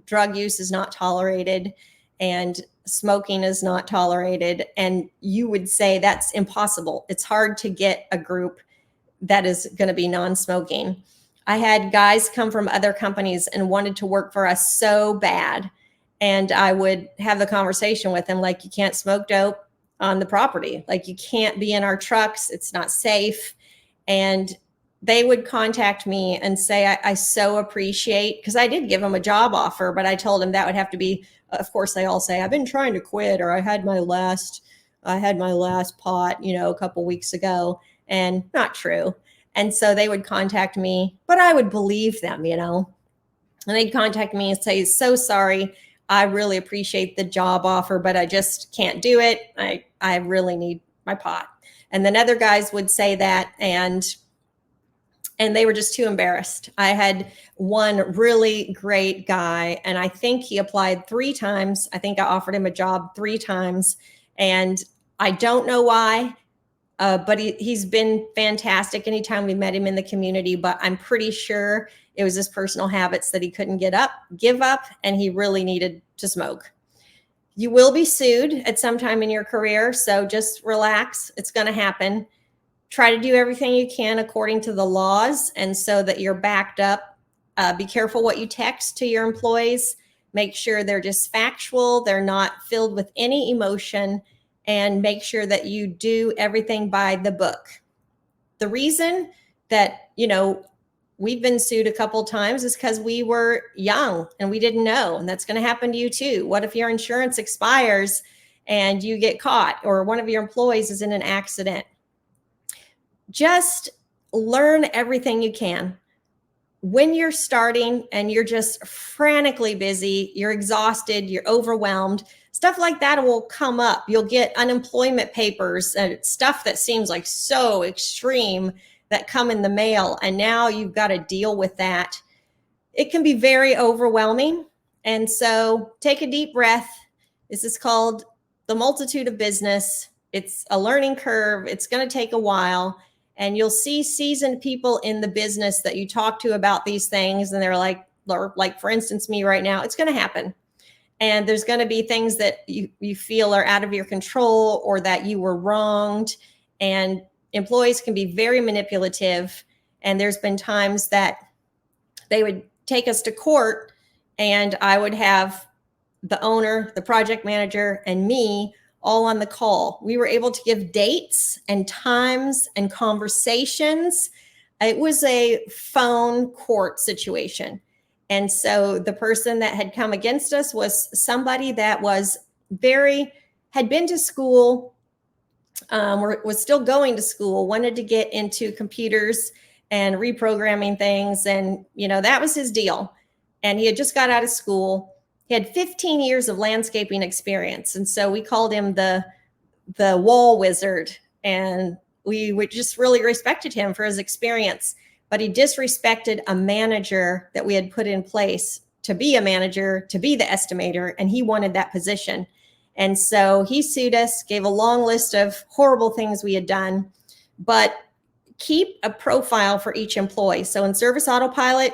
drug use is not tolerated and smoking is not tolerated. And you would say that's impossible. It's hard to get a group that is going to be non-smoking. I had guys come from other companies and wanted to work for us so bad. And I would have the conversation with them, like, you can't smoke dope on the property. Like, you can't be in our trucks. It's not safe. And they would contact me and say, I so appreciate, because I did give them a job offer, but I told them that would have to be, of course, they all say, I've been trying to quit, or I had my last pot, a couple weeks ago, and not true. And so they would contact me, but I would believe them, and they'd contact me and say, so sorry, I really appreciate the job offer, but I just can't do it. I really need my pot. And then other guys would say that, and they were just too embarrassed. I had one really great guy, and I think he applied 3 times. I think I offered him a job 3 times, and I don't know why, but he's been fantastic anytime we met him in the community, but I'm pretty sure it was his personal habits that he couldn't give up, and he really needed to smoke. You will be sued at some time in your career, so just relax. It's going to happen. Try to do everything you can according to the laws, and so that you're backed up. Be careful what you text to your employees. Make sure they're just factual. They're not filled with any emotion, and make sure that you do everything by the book. The reason that, we've been sued a couple times is because we were young and we didn't know, and that's going to happen to you too. What if your insurance expires and you get caught, or one of your employees is in an accident? Just learn everything you can. When you're starting and you're just frantically busy, you're exhausted, you're overwhelmed, stuff like that will come up. You'll get unemployment papers and stuff that seems like so extreme that come in the mail, and now you've got to deal with that. It can be very overwhelming. And so take a deep breath. This is called the multitude of business. It's a learning curve. It's going to take a while. And you'll see seasoned people in the business that you talk to about these things, and they're like, for instance, me right now, it's going to happen. And there's going to be things that you feel are out of your control, or that you were wronged. And employees can be very manipulative. And there's been times that they would take us to court, and I would have the owner, the project manager, and me all on the call. We were able to give dates and times and conversations. It was a phone court situation. And so the person that had come against us was somebody that had been to school, was still going to school, wanted to get into computers and reprogramming things. And, that was his deal. And he had just got out of school. He had 15 years of landscaping experience. And so we called him the wall wizard. And we just really respected him for his experience. But he disrespected a manager that we had put in place to be a manager, to be the estimator, and he wanted that position. And so he sued us, gave a long list of horrible things we had done, but keep a profile for each employee. So in Service Autopilot,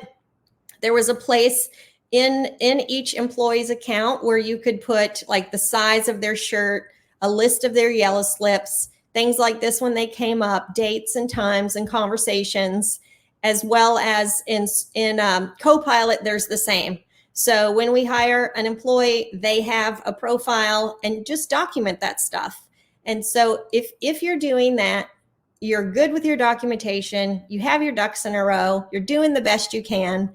there was a place in each employee's account where you could put like the size of their shirt, a list of their yellow slips, things like this when they came up, dates and times and conversations, as well as in Copilot, there's the same. So when we hire an employee, they have a profile and just document that stuff. And so if you're doing that, you're good with your documentation, you have your ducks in a row, you're doing the best you can.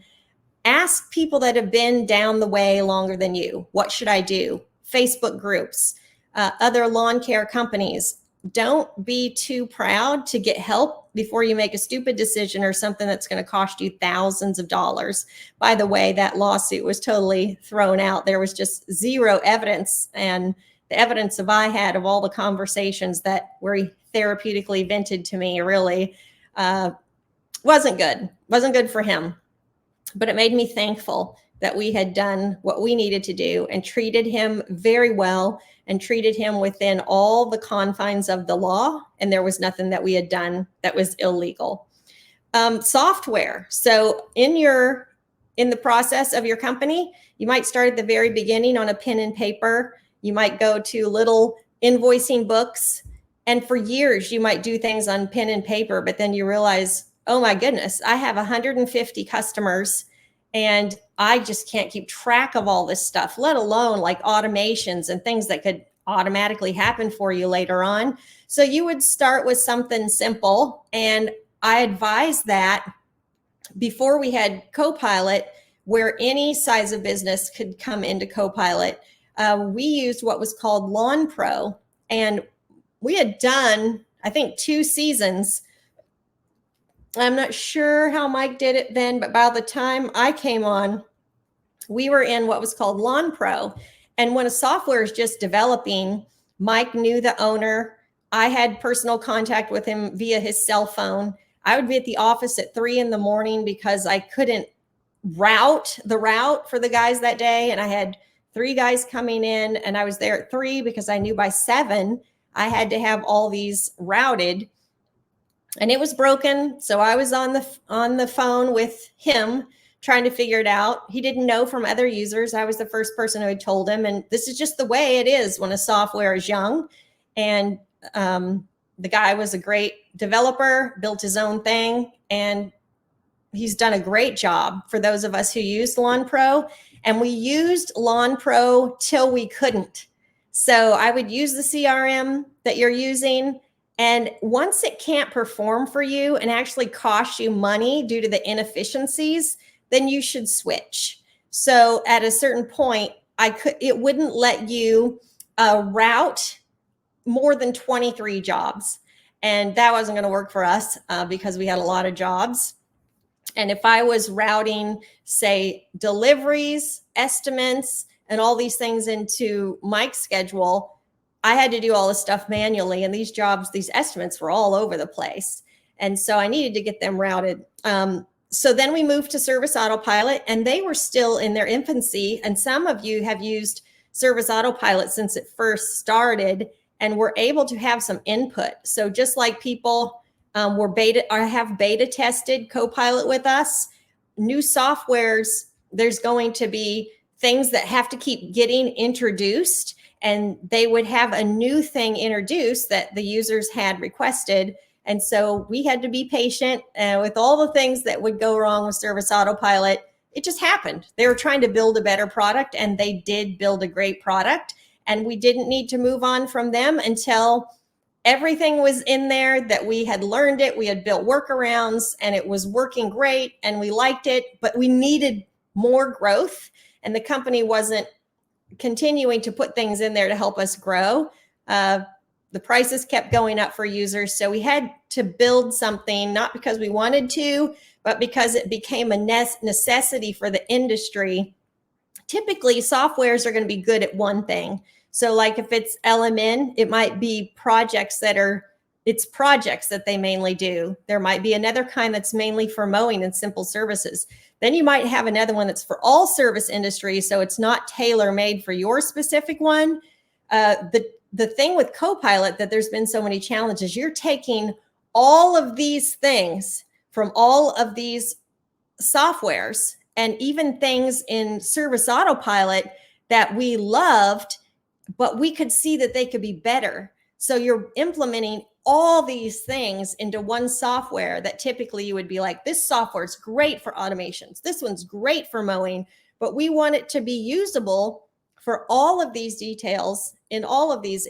Ask people that have been down the way longer than you. What should I do? Facebook groups, other lawn care companies. Don't be too proud to get help before you make a stupid decision or something that's going to cost you thousands of dollars. By the way, that lawsuit was totally thrown out. There was just zero evidence, and the evidence that I had of all the conversations that were therapeutically vented to me really wasn't good for him. But it made me thankful that we had done what we needed to do and treated him very well and treated him within all the confines of the law. And there was nothing that we had done that was illegal. Software. So in the process of your company, you might start at the very beginning on a pen and paper. You might go to little invoicing books. And for years, you might do things on pen and paper, but then you realize, oh my goodness, I have 150 customers and I just can't keep track of all this stuff, let alone like automations and things that could automatically happen for you later on. So you would start with something simple. And I advise that before we had Copilot, where any size of business could come into Copilot, we used what was called Lawn Pro. And we had done, I think, 2 seasons. I'm not sure how Mike did it then, but by the time I came on, we were in what was called Lawn Pro. And when a software is just developing, Mike knew the owner. I had personal contact with him via his cell phone. I would be at the office at 3 a.m. because I couldn't route for the guys that day. And I had 3 guys coming in, and I was there at 3 because I knew by 7 I had to have all these routed. And it was broken. So I was on the phone with him trying to figure it out. He didn't know from other users. I was the first person who had told him. And this is just the way it is when a software is young. And the guy was a great developer, built his own thing. And he's done a great job for those of us who used Lawn Pro. And we used Lawn Pro till we couldn't. So I would use the CRM that you're using. And once it can't perform for you and actually cost you money due to the inefficiencies, then you should switch. So at a certain point, it wouldn't let you route more than 23 jobs. And that wasn't going to work for us because we had a lot of jobs. And if I was routing, say, deliveries, estimates, and all these things into Mike's schedule, I had to do all this stuff manually, and these estimates were all over the place. And so I needed to get them routed. So then we moved to Service Autopilot, and they were still in their infancy. And some of you have used Service Autopilot since it first started and were able to have some input. So just like people have beta tested Copilot with us, new softwares, there's going to be things that have to keep getting introduced, and they would have a new thing introduced that the users had requested. And so we had to be patient with all the things that would go wrong with Service Autopilot. It just happened. They were trying to build a better product, and they did build a great product. And we didn't need to move on from them until everything was in there, that we had learned it, we had built workarounds, and it was working great, and we liked it, but we needed more growth, and the company wasn't continuing to put things in there to help us grow. The prices kept going up for users, so we had to build something, not because we wanted to, but because it became a necessity for the industry. Typically, softwares are going to be good at one thing. So like if it's LMN, it might be projects that they mainly do. There might be another kind that's mainly for mowing and simple services. Then you might have another one that's for all service industries, so it's not tailor-made for your specific one. The thing with Copilot that there's been so many challenges, you're taking all of these things from all of these softwares, and even things in Service Autopilot that we loved, but we could see that they could be better. So you're implementing all these things into one software that typically you would be like, this software is great for automations, this one's great for mowing, but we want it to be usable for all of these details in all of these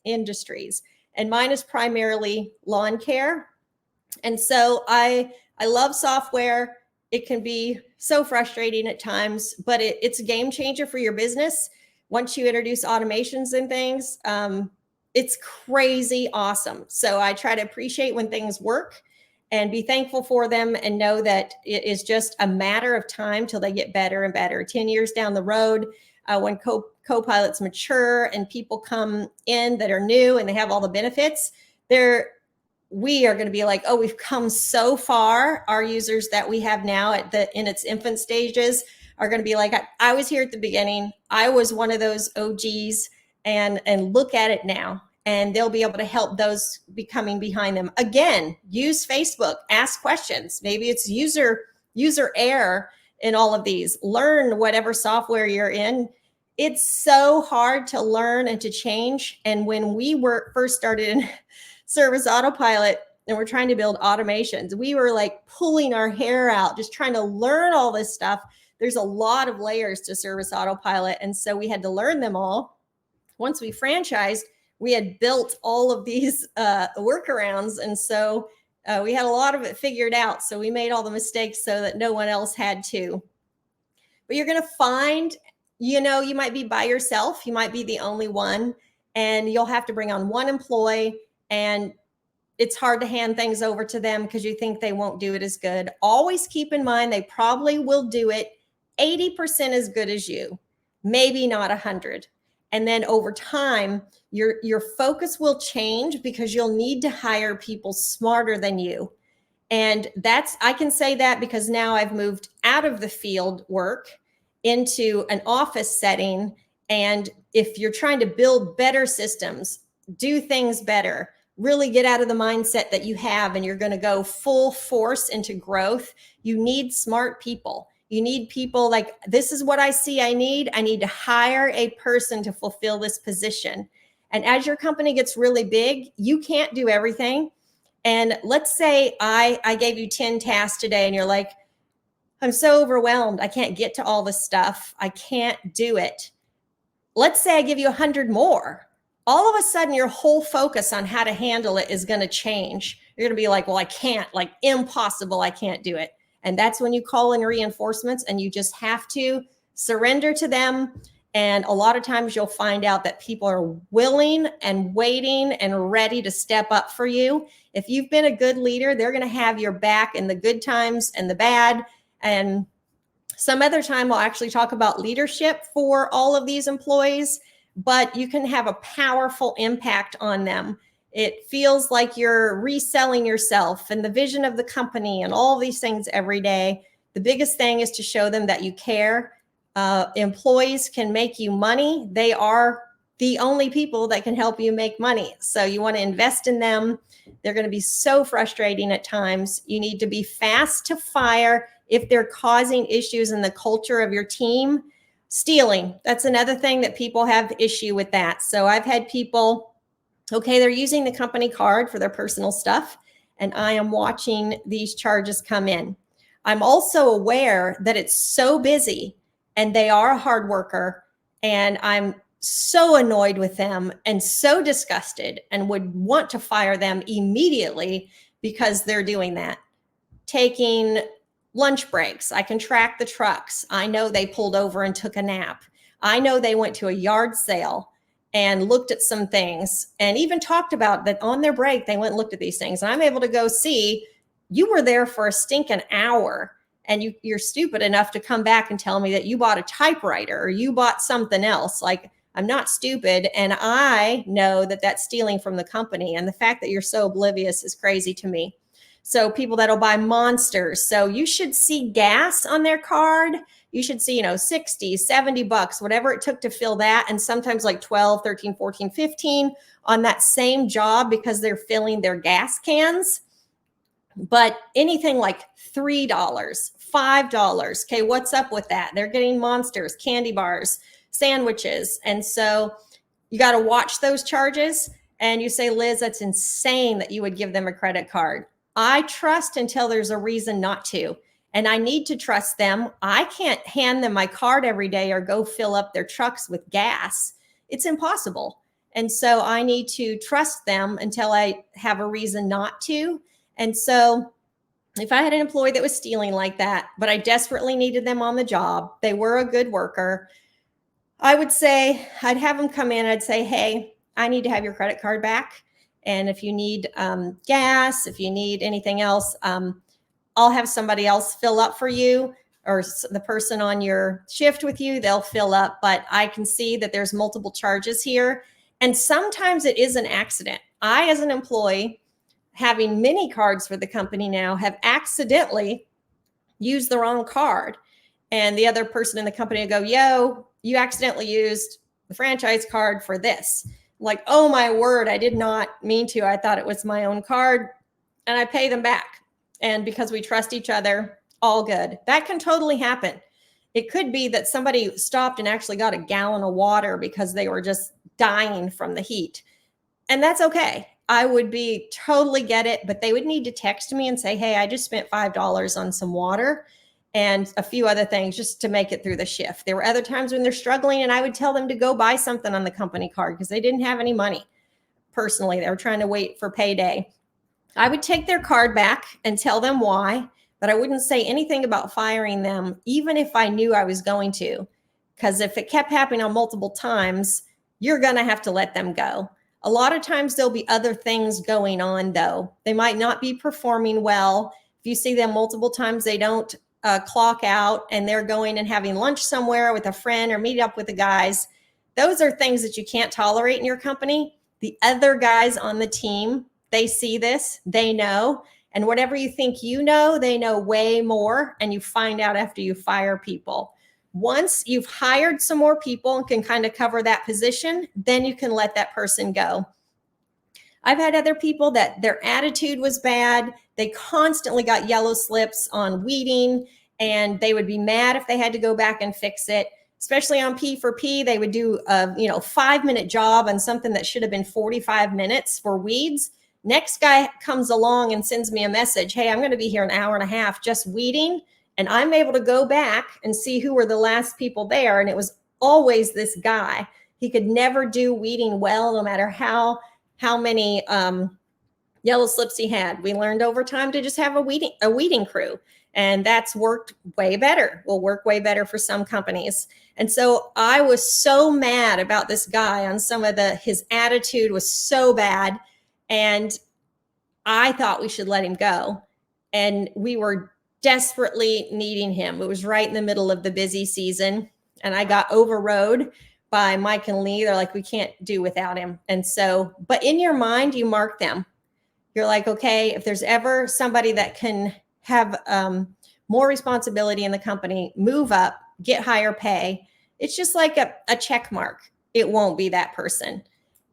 industries. And mine is primarily lawn care. And so I love software. It can be so frustrating at times, but it's a game changer for your business. Once you introduce automations and things, it's crazy awesome. So I try to appreciate when things work and be thankful for them, and know that it is just a matter of time till they get better and better. 10 years down the road, when Copilots mature and people come in that are new and they have all the benefits, we are going to be like, oh, we've come so far. Our users that we have now in its infant stages are going to be like, I was here at the beginning. I was one of those OGs, and look at it now. And they'll be able to help those coming behind them. Again, use Facebook, ask questions. Maybe it's user error in all of these. Learn whatever software you're in. It's so hard to learn and to change. And when we first started in Service Autopilot and we're trying to build automations, we were like pulling our hair out, just trying to learn all this stuff. There's a lot of layers to Service Autopilot. And so we had to learn them all. Once we franchised, we had built all of these workarounds. And so we had a lot of it figured out. So we made all the mistakes so that no one else had to. But you're going to find, you might be by yourself. You might be the only one, and you'll have to bring on one employee, and it's hard to hand things over to them because you think they won't do it as good. Always keep in mind, they probably will do it 80% as good as you, maybe not 100. And then over time, your focus will change because you'll need to hire people smarter than you. And I can say that because now I've moved out of the field work into an office setting. And if you're trying to build better systems, do things better, really get out of the mindset that you have and you're going to go full force into growth, you need smart people. You need people like, this is what I see I need. I need to hire a person to fulfill this position. And as your company gets really big, you can't do everything. And let's say I gave you 10 tasks today and you're like, I'm so overwhelmed. I can't get to all this stuff. I can't do it. Let's say I give you 100 more. All of a sudden, your whole focus on how to handle it is going to change. You're going to be like, well, I can't, like impossible. I can't do it. And that's when you call in reinforcements, and you just have to surrender to them. And a lot of times you'll find out that people are willing and waiting and ready to step up for you. If you've been a good leader, they're going to have your back in the good times and the bad. And some other time we'll actually talk about leadership for all of these employees, but you can have a powerful impact on them. It feels like you're reselling yourself and the vision of the company and all these things every day. The biggest thing is to show them that you care. Employees can make you money. They are the only people that can help you make money. So you want to invest in them. They're going to be so frustrating at times. You need to be fast to fire if they're causing issues in the culture of your team. Stealing, that's another thing that people have issue with that. So I've had people, okay, they're using the company card for their personal stuff, and I am watching these charges come in. I'm also aware that it's so busy and they are a hard worker, and I'm so annoyed with them and so disgusted and would want to fire them immediately because they're doing that. Taking lunch breaks, I can track the trucks. I know they pulled over and took a nap. I know they went to a yard sale and looked at some things and even talked about that on their break. They went and looked at these things. And I'm able to go see, you were there for a stinking hour and you're stupid enough to come back and tell me that you bought a typewriter or you bought something else. Like, I'm not stupid. And I know that that's stealing from the company. And the fact that you're so oblivious is crazy to me. So people that'll buy monsters. So you should see gas on their card. You should see, 60, 70 bucks, whatever it took to fill that. And sometimes like 12, 13, 14, 15 on that same job because they're filling their gas cans. But anything like $3, $5. Okay, what's up with that? They're getting monsters, candy bars, sandwiches. And so you got to watch those charges. And you say, Liz, that's insane that you would give them a credit card. I trust until there's a reason not to. And I need to trust them. I can't hand them my card every day or go fill up their trucks with gas. It's impossible. And so I need to trust them until I have a reason not to. And so if I had an employee that was stealing like that, but I desperately needed them on the job, they were a good worker, I would say, I'd have them come in. I'd say, hey, I need to have your credit card back. And if you need gas, if you need anything else, I'll have somebody else fill up for you, or the person on your shift with you, they'll fill up. But I can see that there's multiple charges here. And sometimes it is an accident. I, as an employee, having many cards for the company now, have accidentally used the wrong card. And the other person in the company will go, yo, you accidentally used the franchise card for this. Like, oh my word, I did not mean to. I thought it was my own card, and I pay them back. And because we trust each other, all good. That can totally happen. It could be that somebody stopped and actually got a gallon of water because they were just dying from the heat. And that's okay. I would be totally get it, but they would need to text me and say, hey, I just spent $5 on some water and a few other things just to make it through the shift. There were other times when they're struggling and I would tell them to go buy something on the company card because they didn't have any money. Personally, they were trying to wait for payday. I would take their card back and tell them why, but I wouldn't say anything about firing them, even if I knew I was going to, because if it kept happening on multiple times, you're going to have to let them go. A lot of times there'll be other things going on, though. They might not be performing well. If you see them multiple times, they don't clock out and they're going and having lunch somewhere with a friend or meet up with the guys. Those are things that you can't tolerate in your company. The other guys on the team, they see this, they know, and whatever you think you know, they know way more, and you find out after you fire people. Once you've hired some more people and can kind of cover that position, then you can let that person go. I've had other people that their attitude was bad. They constantly got yellow slips on weeding, and they would be mad if they had to go back and fix it. Especially on P4P, they would do a 5-minute job on something that should have been 45 minutes for weeds. Next guy comes along and sends me a message, hey, I'm going to be here an hour and a half just weeding. And I'm able to go back and see who were the last people there. And it was always this guy. He could never do weeding well, no matter how many yellow slips he had. We learned over time to just have a weeding crew. And that's worked way better, will work way better for some companies. And so I was so mad about this guy on his attitude was so bad. And I thought we should let him go. And we were desperately needing him. It was right in the middle of the busy season. And I got overrode by Mike and Lee. They're like, we can't do without him. And so, but in your mind, you mark them. You're like, okay, if there's ever somebody that can have more responsibility in the company, move up, get higher pay, it's just like a check mark. It won't be that person.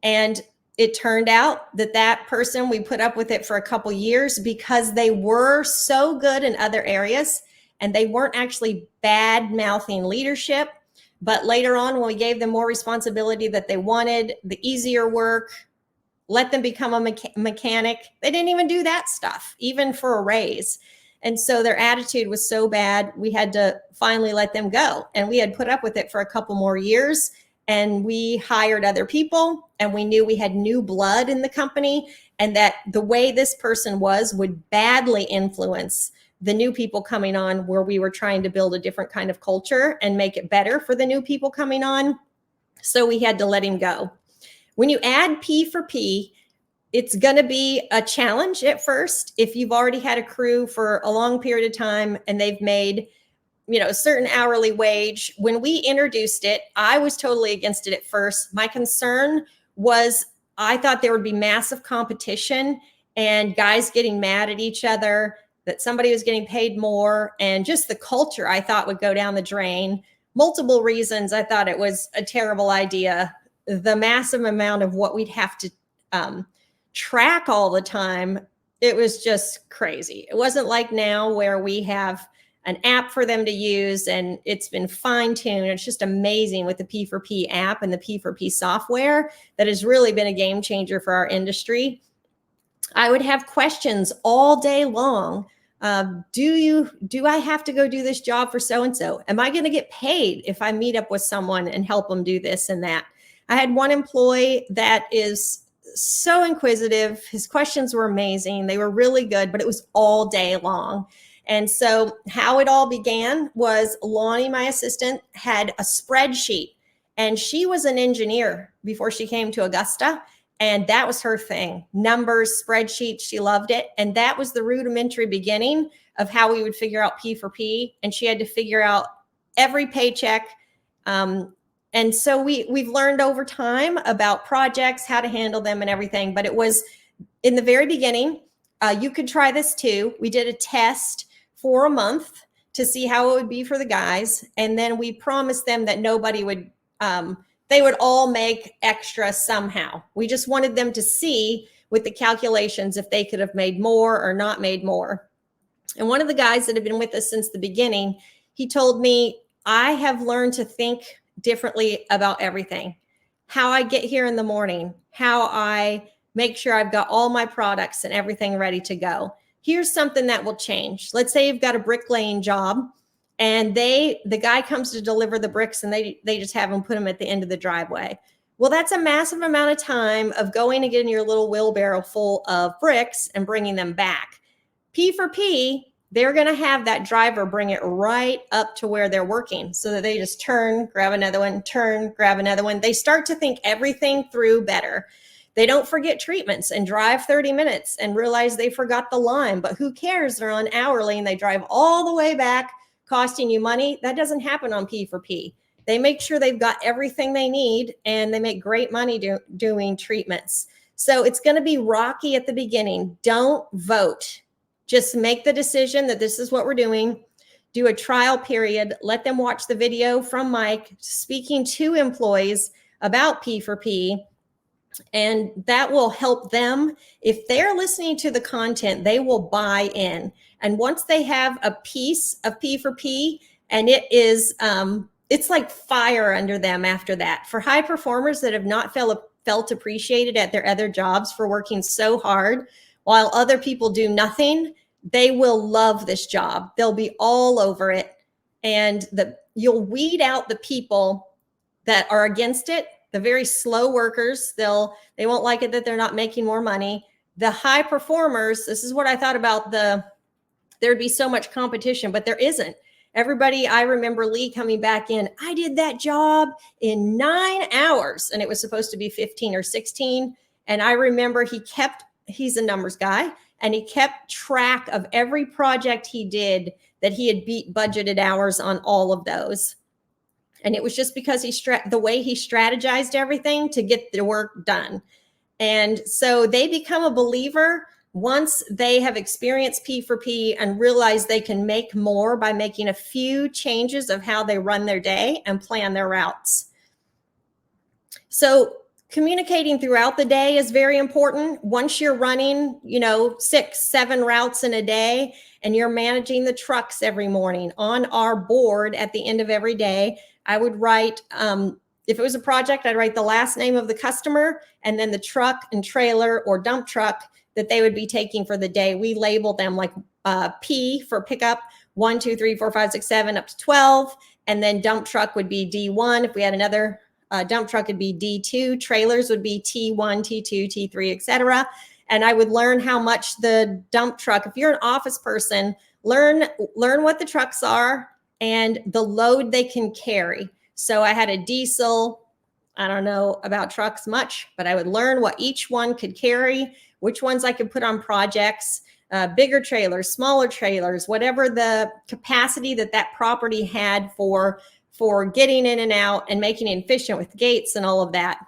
And it turned out that person, we put up with it for a couple years because they were so good in other areas and they weren't actually bad mouthing leadership. But later on, when we gave them more responsibility that they wanted, the easier work, let them become a mechanic, they didn't even do that stuff, even for a raise. And so their attitude was so bad, we had to finally let them go. And we had put up with it for a couple more years. And we hired other people, and we knew we had new blood in the company, and that the way this person was would badly influence the new people coming on, where we were trying to build a different kind of culture and make it better for the new people coming on. So we had to let him go. When you add P for P, it's going to be a challenge at first. If you've already had a crew for a long period of time and they've made, a certain hourly wage. When we introduced it, I was totally against it at first. My concern was I thought there would be massive competition and guys getting mad at each other, that somebody was getting paid more, and just the culture I thought would go down the drain. Multiple reasons I thought it was a terrible idea. The massive amount of what we'd have to track all the time, it was just crazy. It wasn't like now where we have an app for them to use and it's been fine-tuned. It's just amazing with the P4P app and the P4P software that has really been a game changer for our industry. I would have questions all day long. Do I have to go do this job for so-and-so? Am I going to get paid if I meet up with someone and help them do this and that? I had one employee that is so inquisitive. His questions were amazing. They were really good, but it was all day long. And so how it all began was Lonnie, my assistant, had a spreadsheet, and she was an engineer before she came to Augusta. And that was her thing. Numbers, spreadsheets, she loved it. And that was the rudimentary beginning of how we would figure out P for P. And she had to figure out every paycheck. And so we've learned over time about projects, how to handle them and everything. But it was in the very beginning, you could try this too. We did a test for a month to see how it would be for the guys. And then we promised them that nobody would, they would all make extra somehow. We just wanted them to see with the calculations if they could have made more or not made more. And one of the guys that had been with us since the beginning, he told me, I have learned to think differently about everything. How I get here in the morning, how I make sure I've got all my products and everything ready to go. Here's something that will change. Let's say you've got a bricklaying job and the guy comes to deliver the bricks and they just have them put them at the end of the driveway. Well, that's a massive amount of time of going and getting your little wheelbarrow full of bricks and bringing them back. P for P, they're going to have that driver bring it right up to where they're working so that they just turn, grab another one, turn, grab another one. They start to think everything through better. They don't forget treatments and drive 30 minutes and realize they forgot the lime, but who cares? They're on hourly and they drive all the way back, costing you money. That doesn't happen on P for P. They make sure they've got everything they need and they make great money doing treatments. So it's going to be rocky at the beginning. Don't vote. Just make the decision that this is what we're doing. Do a trial period. Let them watch the video from Mike speaking to employees about P for P. And that will help them. If they're listening to the content, they will buy in. And once they have a piece of P for P, and it is, it's like fire under them after that. For high performers that have not felt appreciated at their other jobs for working so hard while other people do nothing, they will love this job. They'll be all over it. And you'll weed out the people that are against it. The very slow workers, they won't like it that they're not making more money. The high performers, this is what I thought about there'd be so much competition, but there isn't. Everybody, I remember Lee coming back in, I did that job in 9 hours and it was supposed to be 15 or 16. And I remember he's a numbers guy, and he kept track of every project he did that he had beat budgeted hours on all of those. And it was just because the way he strategized everything to get the work done. And so they become a believer once they have experienced P for P and realize they can make more by making a few changes of how they run their day and plan their routes. So communicating throughout the day is very important. Once you're running, 6, 7 routes in a day, and you're managing the trucks every morning on our board at the end of every day, I would write, if it was a project, I'd write the last name of the customer and then the truck and trailer or dump truck that they would be taking for the day. We labeled them like P for pickup, 1, 2, 3, 4, 5, 6, 7, up to 12. And then dump truck would be D1. If we had another dump truck, it'd be D2. Trailers would be T1, T2, T3, etc. And I would learn how much the dump truck, if you're an office person, learn what the trucks are and the load they can carry. So I had a diesel. I don't know about trucks much, but I would learn what each one could carry, which ones I could put on projects, bigger trailers, smaller trailers, whatever the capacity that property had for getting in and out and making it efficient with gates and all of that.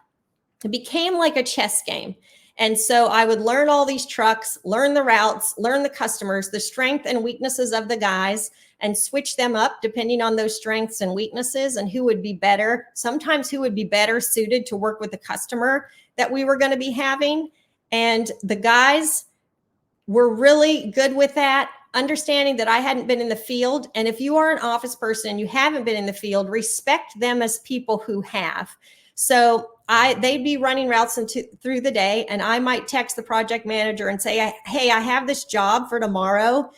It became like a chess game. And so I would learn all these trucks, learn the routes, learn the customers, the strength and weaknesses of the guys, and switch them up depending on those strengths and weaknesses and who would be better, sometimes who would be better suited to work with the customer that we were going to be having. And the guys were really good with that, understanding that I hadn't been in the field. And if you are an office person, you haven't been in the field, respect them as people who have. So they'd be running routes through the day, and I might text the project manager and say, hey, I have this job for tomorrow.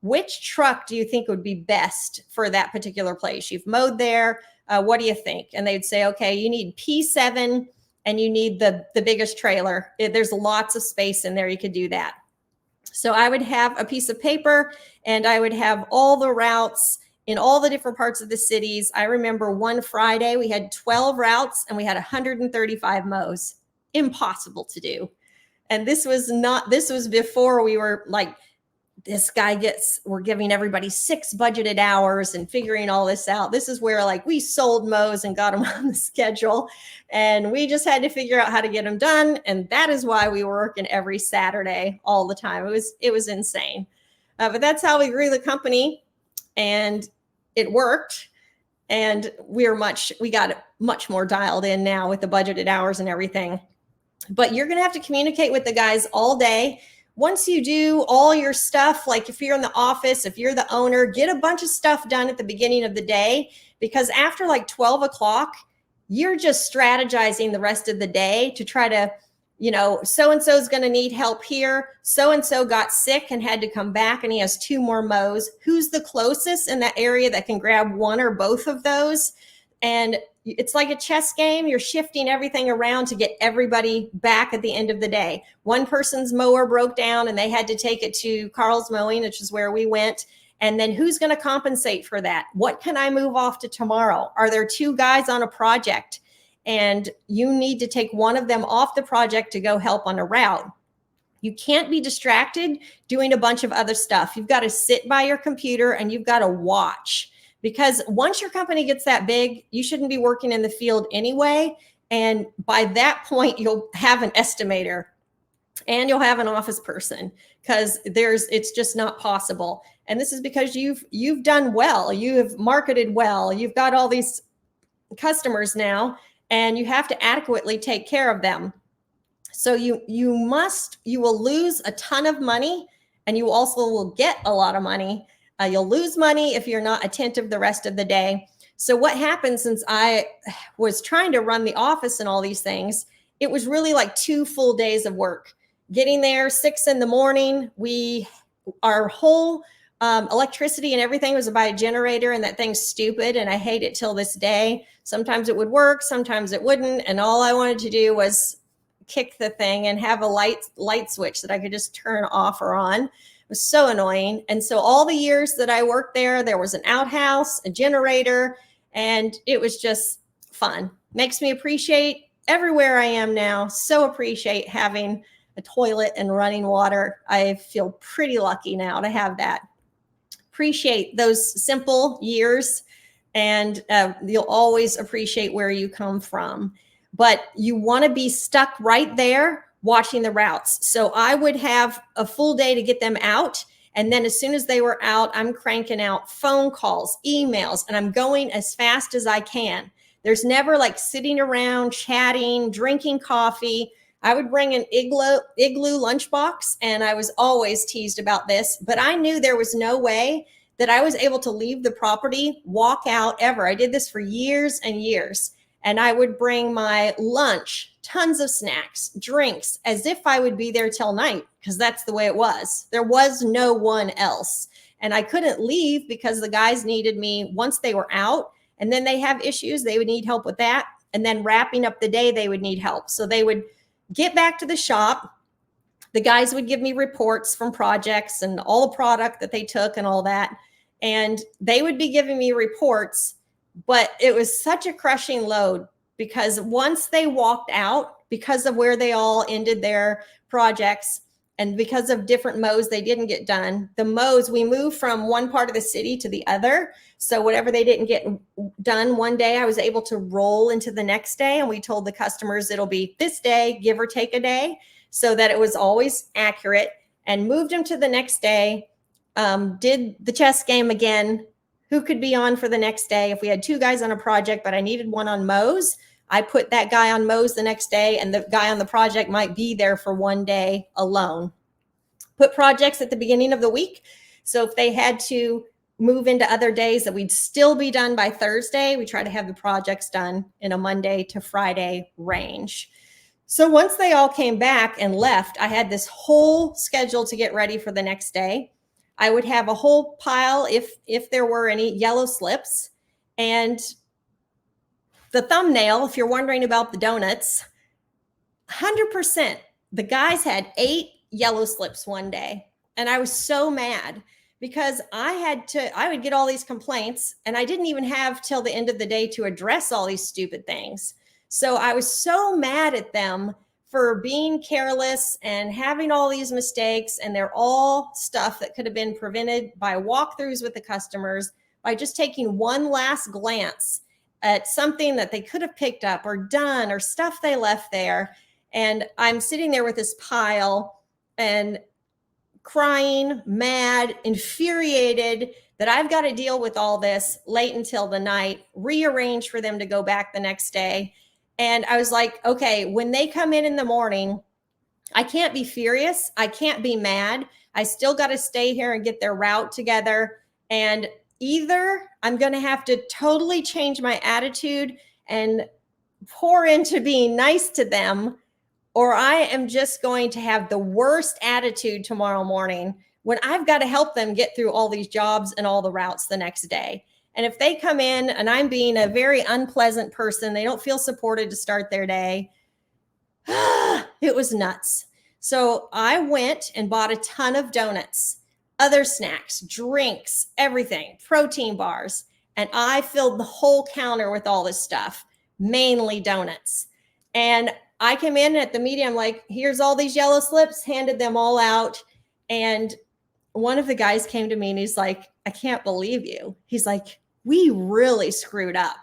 Which truck do you think would be best for that particular place? You've mowed there. What do you think? And they'd say, okay, you need P7 and you need the biggest trailer. There's lots of space in there. You could do that. So I would have a piece of paper and I would have all the routes in all the different parts of the cities. I remember one Friday we had 12 routes and we had 135 mows. Impossible to do. And this was before we were like, we're giving everybody 6 budgeted hours and figuring all this out. This is where like we sold mows and got them on the schedule, and we just had to figure out how to get them done. And that is why we were working every Saturday all the time. It was insane. But that's how we grew the company, and it worked. And we got it much more dialed in now with the budgeted hours and everything. But you're going to have to communicate with the guys all day. Once you do all your stuff, like if you're in the office, if you're the owner, get a bunch of stuff done at the beginning of the day, because after like 12 o'clock, you're just strategizing the rest of the day to try to, so-and-so is going to need help here. So-and-so got sick and had to come back and he has 2 more mows. Who's the closest in that area that can grab one or both of those? And it's like a chess game. You're shifting everything around to get everybody back at the end of the day. One person's mower broke down and they had to take it to Carl's Mowing, which is where we went. And then who's going to compensate for that? What can I move off to tomorrow? Are there 2 guys on a project and you need to take one of them off the project to go help on a route? You can't be distracted doing a bunch of other stuff. You've got to sit by your computer and you've got to watch. Because once your company gets that big, you shouldn't be working in the field anyway. And by that point, you'll have an estimator and you'll have an office person, because it's just not possible. And this is because you've done well, you have marketed well, you've got all these customers now, and you have to adequately take care of them. So you will lose a ton of money, and you also will get a lot of money. You'll lose money if you're not attentive the rest of the day. So what happened, since I was trying to run the office and all these things, it was really like 2 full days of work. Getting there 6 a.m. Our whole electricity and everything was by a generator, and that thing's stupid, and I hate it till this day. Sometimes it would work, sometimes it wouldn't, and all I wanted to do was kick the thing and have a light switch that I could just turn off or on. Was so annoying. And so all the years that I worked there was an outhouse, a generator, and it was just fun. Makes me appreciate everywhere I am now. So appreciate having a toilet and running water. I feel pretty lucky now to have that. Appreciate those simple years, and you'll always appreciate where you come from. But you want to be stuck right there watching the routes. So I would have a full day to get them out. And then as soon as they were out, I'm cranking out phone calls, emails, and I'm going as fast as I can. There's never like sitting around, chatting, drinking coffee. I would bring an igloo lunchbox, and I was always teased about this, but I knew there was no way that I was able to leave the property, walk out ever. I did this for years and years. And I would bring my lunch tons of snacks, drinks, as if I would be there till night, because that's the way it was. There was no one else. And I couldn't leave because the guys needed me once they were out. And then they have issues, they would need help with that. And then wrapping up the day, they would need help. So they would get back to the shop. The guys would give me reports from projects and all the product that they took and all that. And they would be giving me reports, but it was such a crushing load because once they walked out, because of where they all ended their projects and because of different mows they didn't get done, the mows, we moved from one part of the city to the other. So whatever they didn't get done one day, I was able to roll into the next day. And we told the customers it'll be this day, give or take a day, so that it was always accurate, and moved them to the next day. Did the chess game again. Who could be on for the next day? If we had 2 guys on a project, but I needed one on mows, I put that guy on mows the next day, and the guy on the project might be there for one day alone. Put projects at the beginning of the week. So if they had to move into other days, that we'd still be done by Thursday. We try to have the projects done in a Monday to Friday range. So once they all came back and left, I had this whole schedule to get ready for the next day. I would have a whole pile, if there were any, yellow slips. And the thumbnail, if you're wondering about the donuts, 100%, the guys had 8 yellow slips one day. And I was so mad because I would get all these complaints, and I didn't even have till the end of the day to address all these stupid things. So I was so mad at them for being careless and having all these mistakes. And they're all stuff that could have been prevented by walkthroughs with the customers, by just taking one last glance at something that they could have picked up or done, or stuff they left there. And I'm sitting there with this pile and crying, mad, infuriated that I've got to deal with all this late until the night, rearrange for them to go back the next day. And I was like, okay, when they come in the morning, I can't be furious. I can't be mad. I still got to stay here and get their route together. And either I'm going to have to totally change my attitude and pour into being nice to them, or I am just going to have the worst attitude tomorrow morning when I've got to help them get through all these jobs and all the routes the next day. And if they come in and I'm being a very unpleasant person, they don't feel supported to start their day, it was nuts. So I went and bought a ton of donuts, other snacks, drinks, everything, protein bars. And I filled the whole counter with all this stuff, mainly donuts. And I came in at the meeting, I'm like, here's all these yellow slips, handed them all out. And one of the guys came to me and he's like, I can't believe you. He's like, we really screwed up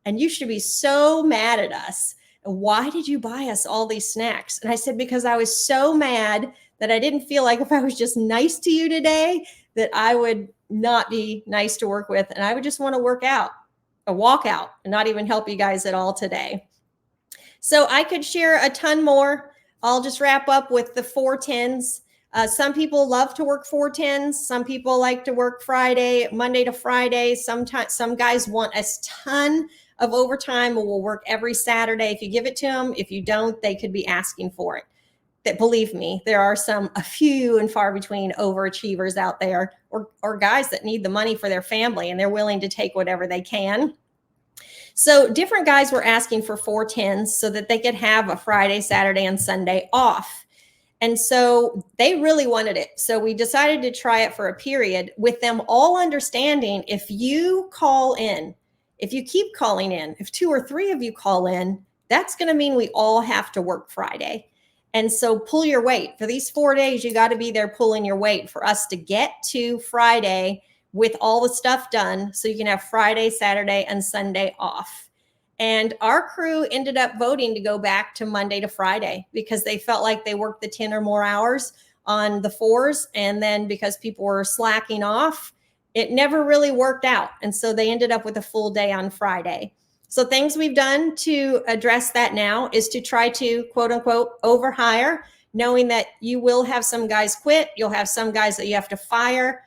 and you should be so mad at us. Why did you buy us all these snacks? And I said, because I was so mad that I didn't feel like if I was just nice to you today, that I would not be nice to work with. And I would just want to walk out and not even help you guys at all today. So I could share a ton more. I'll just wrap up with the 410s. Some people love to work 410s. Some people like to work Monday to Friday. Sometimes some guys want a ton of overtime and will work every Saturday if you give it to them. If you don't, they could be asking for it. That, believe me, there are a few and far between overachievers out there, or guys that need the money for their family and they're willing to take whatever they can. So different guys were asking for 410s so that they could have a Friday, Saturday, and Sunday off. And so they really wanted it. So we decided to try it for a period with them all understanding, if you call in, if you keep calling in, if 2 or 3 of you call in, that's going to mean we all have to work Friday. And so pull your weight. For these 4 days, you got to be there pulling your weight for us to get to Friday with all the stuff done so you can have Friday, Saturday, and Sunday off. And our crew ended up voting to go back to Monday to Friday because they felt like they worked the 10 or more hours on the 4s. And then because people were slacking off, it never really worked out. And so they ended up with a full day on Friday. So things we've done to address that now is to try to, quote unquote, overhire, knowing that you will have some guys quit. You'll have some guys that you have to fire.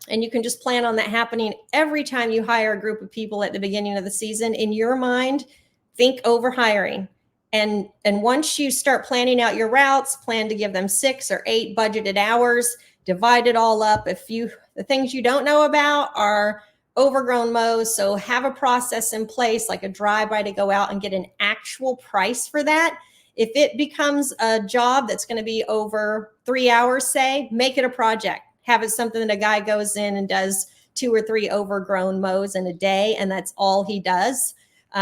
And you can just plan on that happening every time you hire a group of people at the beginning of the season. In your mind, think overhiring. And once you start planning out your routes, plan to give them 6 or 8 budgeted hours, divide it all up. The things you don't know about are overgrown mows. So have a process in place, like a drive-by, to go out and get an actual price for that. If it becomes a job that's going to be over 3 hours, say, make it a project. Have it something that a guy goes in and does 2 or 3 overgrown mows in a day, and that's all he does.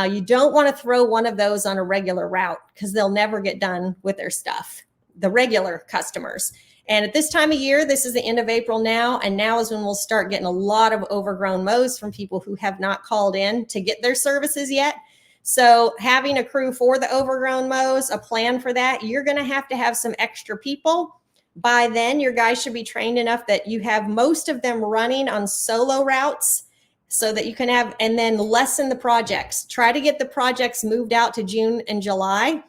You don't want to throw one of those on a regular route because they'll never get done with their stuff, the regular customers. And at this time of year, this is the end of April now, and now is when we'll start getting a lot of overgrown mows from people who have not called in to get their services yet. So having a crew for the overgrown mows, a plan for that, you're going to have some extra people. By then, your guys should be trained enough that you have most of them running on solo routes so that you can have, and then lessen the projects. Try to get the projects moved out to June and July.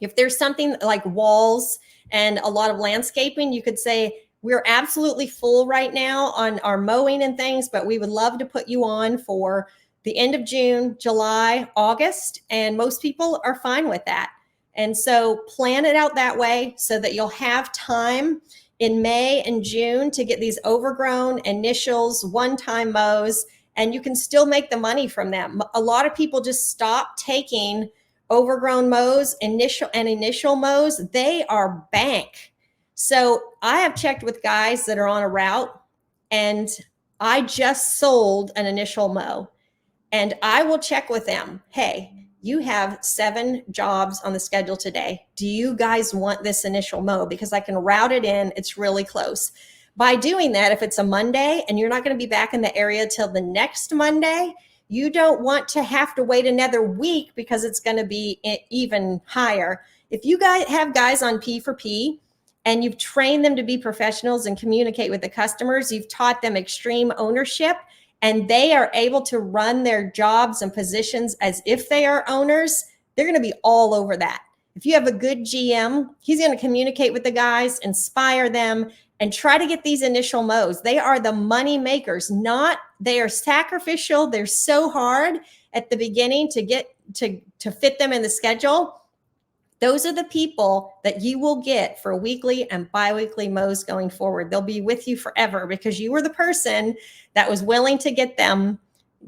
If there's something like walls and a lot of landscaping, you could say, we're absolutely full right now on our mowing and things, but we would love to put you on for the end of June, July, August, and most people are fine with that. And so plan it out that way so that you'll have time in May and June to get these overgrown initials, one-time mows, and you can still make the money from them. A lot of people just stop taking overgrown mows, initial mows. They are bank. So I have checked with guys that are on a route, and I just sold an initial mow, and I will check with them. Hey, you have 7 jobs on the schedule today. Do you guys want this initial mow? Because I can route it in. It's really close. By doing that, if it's a Monday and you're not going to be back in the area till the next Monday, you don't want to have to wait another week because it's going to be even higher. If you guys have guys on P for P and you've trained them to be professionals and communicate with the customers, you've taught them extreme ownership, and they are able to run their jobs and positions as if they are owners, they're going to be all over that. If you have a good GM, he's going to communicate with the guys, inspire them, and try to get these initial mows. They are the money makers, they are sacrificial. They're so hard at the beginning to get to fit them in the schedule. Those are the people that you will get for weekly and biweekly mows going forward. They'll be with you forever because you were the person that was willing to get them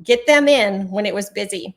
in when it was busy.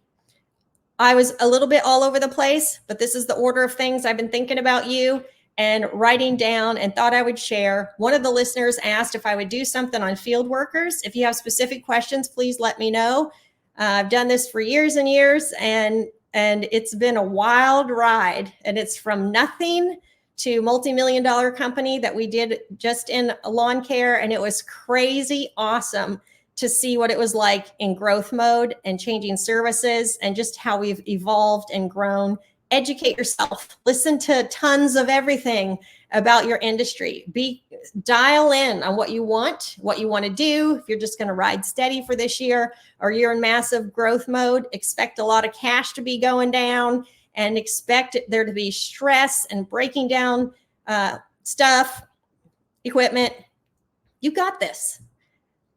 I was a little bit all over the place, but this is the order of things I've been thinking about you and writing down and thought I would share. One of the listeners asked if I would do something on field workers. If you have specific questions, please let me know. I've done this for years and years, and it's been a wild ride. And it's from nothing to multi-million-dollar company that we did just in lawn care. And it was crazy awesome to see what it was like in growth mode and changing services and just how we've evolved and grown. Educate yourself. Listen to tons of everything about your industry. Dial in on what you want to do. If you're just going to ride steady for this year, or you're in massive growth mode, expect a lot of cash to be going down and expect there to be stress and breaking down stuff, equipment. You got this.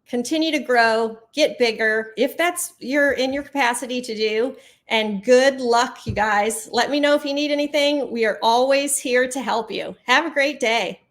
Continue to grow, get bigger, if that's in your capacity to do. And good luck, you guys. Let me know if you need anything. We are always here to help you. Have a great day.